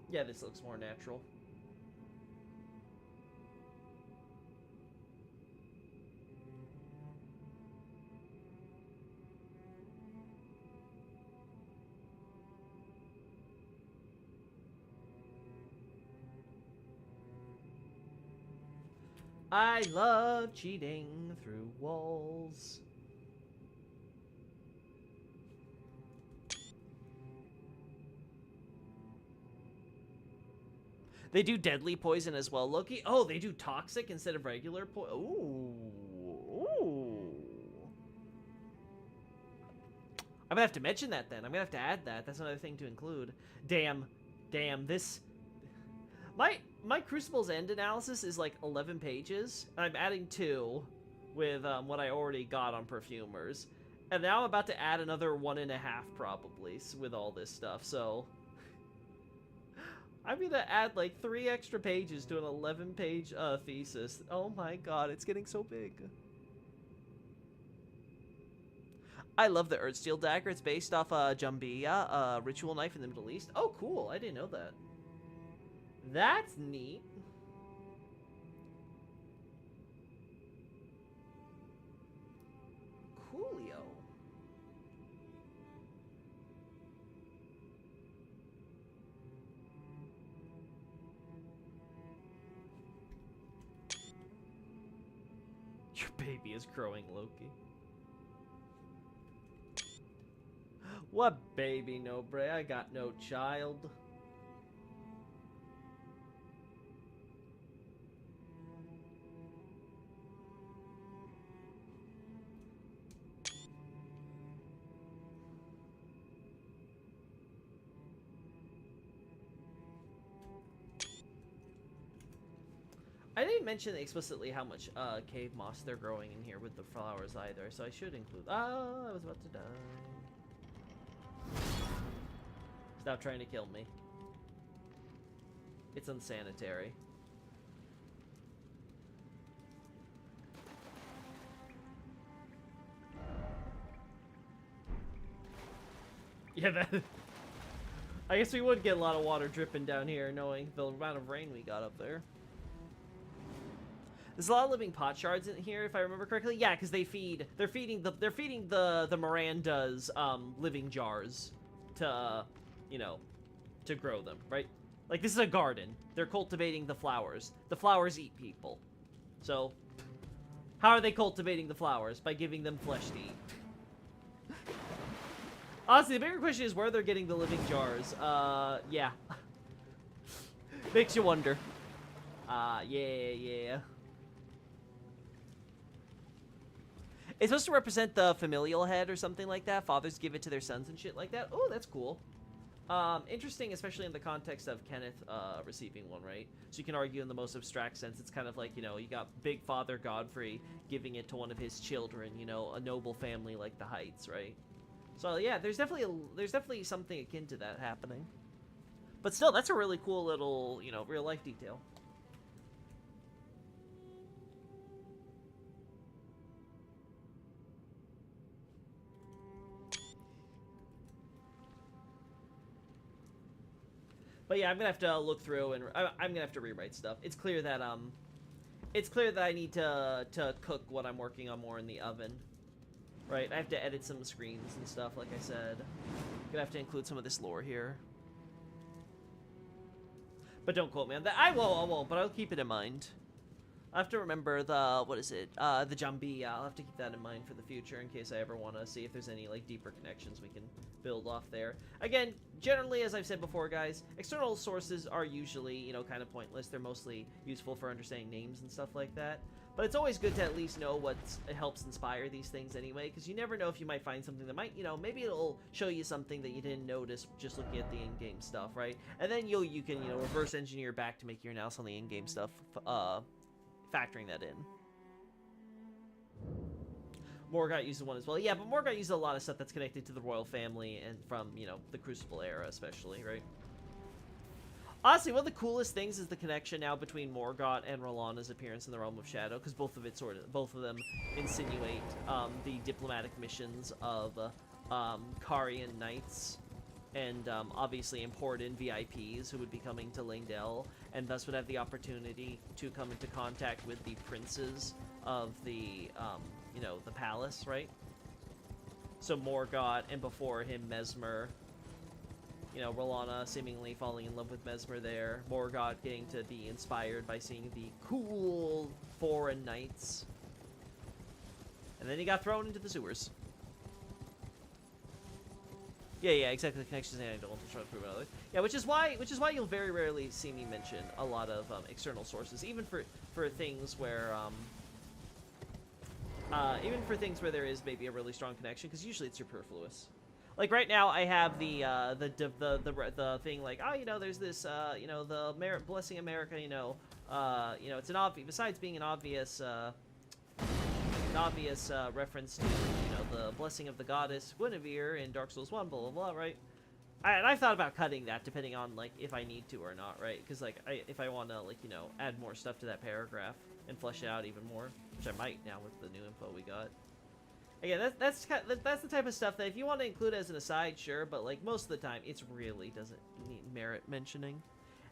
Speaker 1: Yeah, this looks more natural. I love cheating through walls. They do deadly poison as well, Loki. Oh, they do toxic instead of regular poison. Ooh. Ooh. I'm gonna have to mention that then. I'm gonna have to add that. That's another thing to include. Damn. Damn, this... My Crucible's end analysis is like 11 pages. I'm adding 2 with what I already got on Perfumers. And now I'm about to add another 1.5 probably with all this stuff, so... I'm gonna add like 3 extra pages to an 11-page thesis. Oh my god, it's getting so big. I love the Earthsteel dagger. It's based off Jambiya, a ritual knife in the Middle East. Oh, cool. I didn't know that. That's neat. Coolio. Your baby is growing, Loki. What baby, no Bray? I got no child. I didn't mention explicitly how much cave moss they're growing in here with the flowers either, so I should include... Oh, I was about to die. Stop trying to kill me. It's unsanitary. Yeah, that... I guess we would get a lot of water dripping down here, knowing the amount of rain we got up there. There's a lot of living pot shards in here, if I remember correctly. Yeah, because they're feeding the Miranda's living jars to, you know, to grow them, right? Like, this is a garden. They're cultivating the flowers. The flowers eat people. So, how are they cultivating the flowers? By giving them flesh to eat. Honestly, the bigger question is where they're getting the living jars. Yeah. Makes you wonder. Yeah. It's supposed to represent the familial head or something like that. Fathers give it to their sons and shit like that. Oh, that's cool. Interesting, especially in the context of Kenneth receiving one, right? So you can argue in the most abstract sense, it's kind of like, you know, you got Big Father Godfrey giving it to one of his children, you know, a noble family like the Heights, right? So yeah, there's definitely something akin to that happening. But still, that's a really cool little, you know, real life detail. But yeah, I'm gonna have to look through and I'm gonna have to rewrite stuff. It's clear that I need to cook what I'm working on more in the oven, right? I have to edit some screens and stuff, like I said. Gonna have to include some of this lore here. But don't quote me on that. I won't, but I'll keep it in mind. I have to remember the, what is it? The Jambi. I'll have to keep that in mind for the future in case I ever want to see if there's any, like, deeper connections we can build off there. Again, generally, as I've said before, guys, external sources are usually, you know, kind of pointless. They're mostly useful for understanding names and stuff like that. But it's always good to at least know what helps inspire these things anyway, because you never know if you might find something that might, you know, maybe it'll show you something that you didn't notice just looking at the in-game stuff, right? And then you can, you know, reverse engineer back to make your analysis on the in-game stuff, factoring that in. Morgott uses one as well. Yeah, but Morgott uses a lot of stuff that's connected to the royal family and from, you know, the Crucible era especially, right? Honestly, one of the coolest things is the connection now between Morgott and Rolana's appearance in the Realm of Shadow, because both of them insinuate the diplomatic missions of Karian knights and obviously important VIPs who would be coming to Lingdell, and thus would have the opportunity to come into contact with the princes of the, you know, the palace, right? So Morgott, and before him, Mesmer. You know, Rolana seemingly falling in love with Mesmer there. Morgott getting to be inspired by seeing the cool foreign knights. And then he got thrown into the sewers. Yeah, exactly. The connections and I don't try to prove another. Yeah, which is why you'll very rarely see me mention a lot of external sources, even for things where there is maybe a really strong connection, because usually it's superfluous. Like right now, I have the thing like, oh, you know, there's this you know, the Blessing America, you know, it's an obvious, besides being an obvious reference to, you know, the blessing of the goddess Guinevere in Dark Souls 1, blah blah blah, right? And I've thought about cutting that depending on like if I need to or not, right? Because like if I want to, like, you know, add more stuff to that paragraph and flesh it out even more, which I might now with the new info we got. Again, that's the type of stuff that if you want to include as an aside, sure, but like most of the time, it's really doesn't merit mentioning.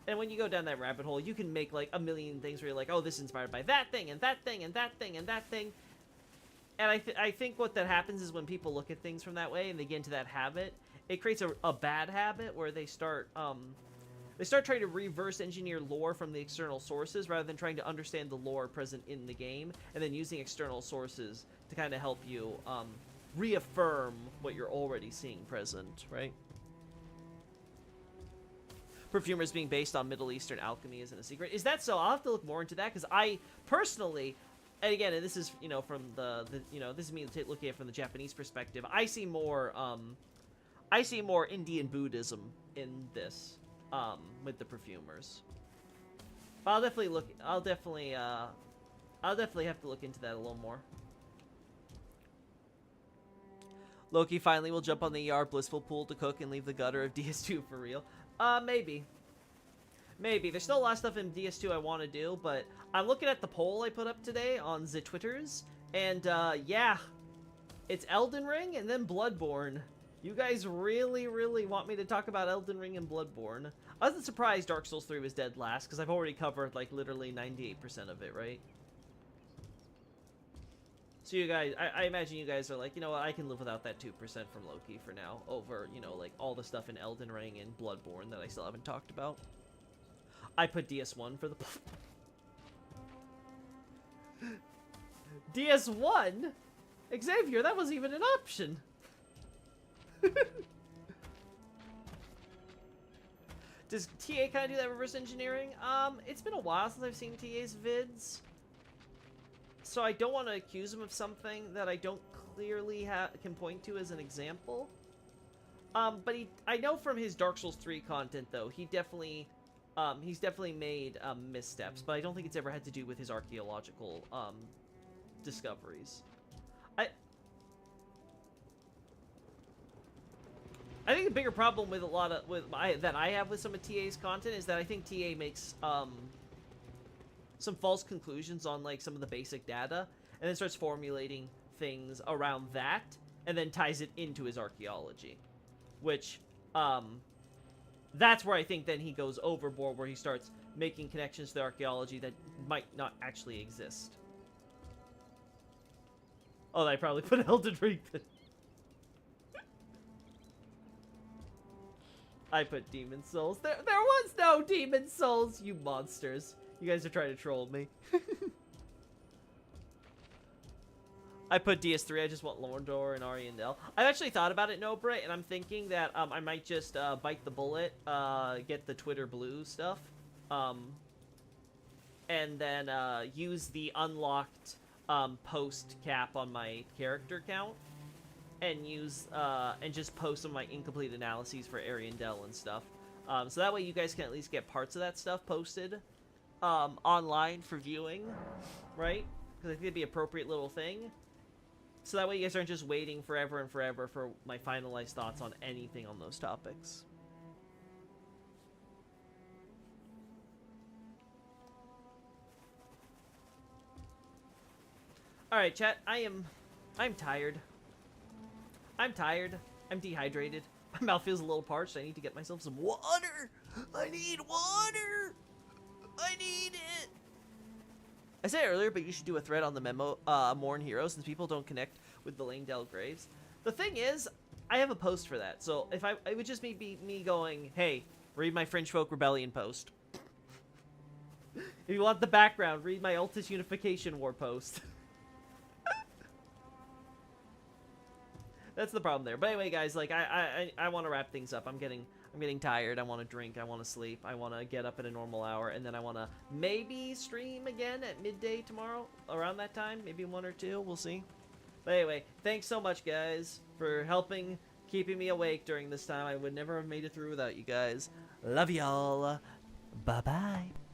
Speaker 1: And when you go down that rabbit hole, you can make like a million things where you're like, oh, this is inspired by that thing and that thing and that thing and that thing. And I think what that happens is when people look at things from that way and they get into that habit, it creates a bad habit where they start trying to reverse engineer lore from the external sources rather than trying to understand the lore present in the game, and then using external sources to kind of help you reaffirm what you're already seeing present, right? Perfumers being based on Middle Eastern alchemy isn't a secret. Is that so? I'll have to look more into that, because I personally, and again, and this is, you know, from the you know, this is me looking at it from the Japanese perspective, I see more Indian Buddhism in this. With the perfumers. But I'll definitely have to look into that a little more. Loki finally will jump on the ER blissful pool to cook and leave the gutter of DS2 for real. Maybe. There's still a lot of stuff in DS2 I want to do, but I'm looking at the poll I put up today on the Twitters, and yeah, it's Elden Ring and then Bloodborne. You guys really, really want me to talk about Elden Ring and Bloodborne. I wasn't surprised Dark Souls 3 was dead last, because I've already covered, like, literally 98% of it, right? So you guys, I imagine you guys are like, you know what, I can live without that 2% from Loki for now, over, you know, like, all the stuff in Elden Ring and Bloodborne that I still haven't talked about. I put DS1 for the... DS1? Xavier, that wasn't even an option! Does TA kind of do that reverse engineering? It's been a while since I've seen TA's vids, so I don't want to accuse him of something that I don't clearly can point to as an example. But I know from his Dark Souls 3 content, though, he's definitely made missteps, but I don't think it's ever had to do with his archaeological discoveries. I think the bigger problem with that I have with some of TA's content is that I think TA makes some false conclusions on like some of the basic data, and then starts formulating things around that, and then ties it into his archaeology, which that's where I think then he goes overboard, where he starts making connections to the archaeology that might not actually exist. Oh, I probably put Elden Ring. I put Demon Souls. There was no Demon Souls, you monsters. You guys are trying to troll me. I put DS3, I just want Lorndor and Ariandel. I've actually thought about it, Nobre, and I'm thinking that I might just bite the bullet, get the Twitter Blue stuff, and then use the unlocked post cap on my character count. And use and just post some of my incomplete analyses for Ariandel and stuff, so that way you guys can at least get parts of that stuff posted online for viewing, right? Because I think it'd be an appropriate little thing. So that way you guys aren't just waiting forever and forever for my finalized thoughts on anything on those topics. All right, chat. I'm tired. I'm tired. I'm dehydrated. My mouth feels a little parched. I need to get myself some water. I need water. I need it. I said it earlier, but you should do a thread on the memo, Morn Hero, since people don't connect with the Langdale Graves. The thing is, I have a post for that, so if it would just be me going, hey, read my Fringe Folk Rebellion post. If you want the background, read my Altus Unification War post. That's the problem there. But anyway, guys, like I want to wrap things up. I'm getting tired. I want to drink. I want to sleep. I want to get up at a normal hour, and then I want to maybe stream again at midday tomorrow around that time. Maybe 1 or 2. We'll see. But anyway, thanks so much, guys, for helping keeping me awake during this time. I would never have made it through without you guys. Love y'all. Bye bye.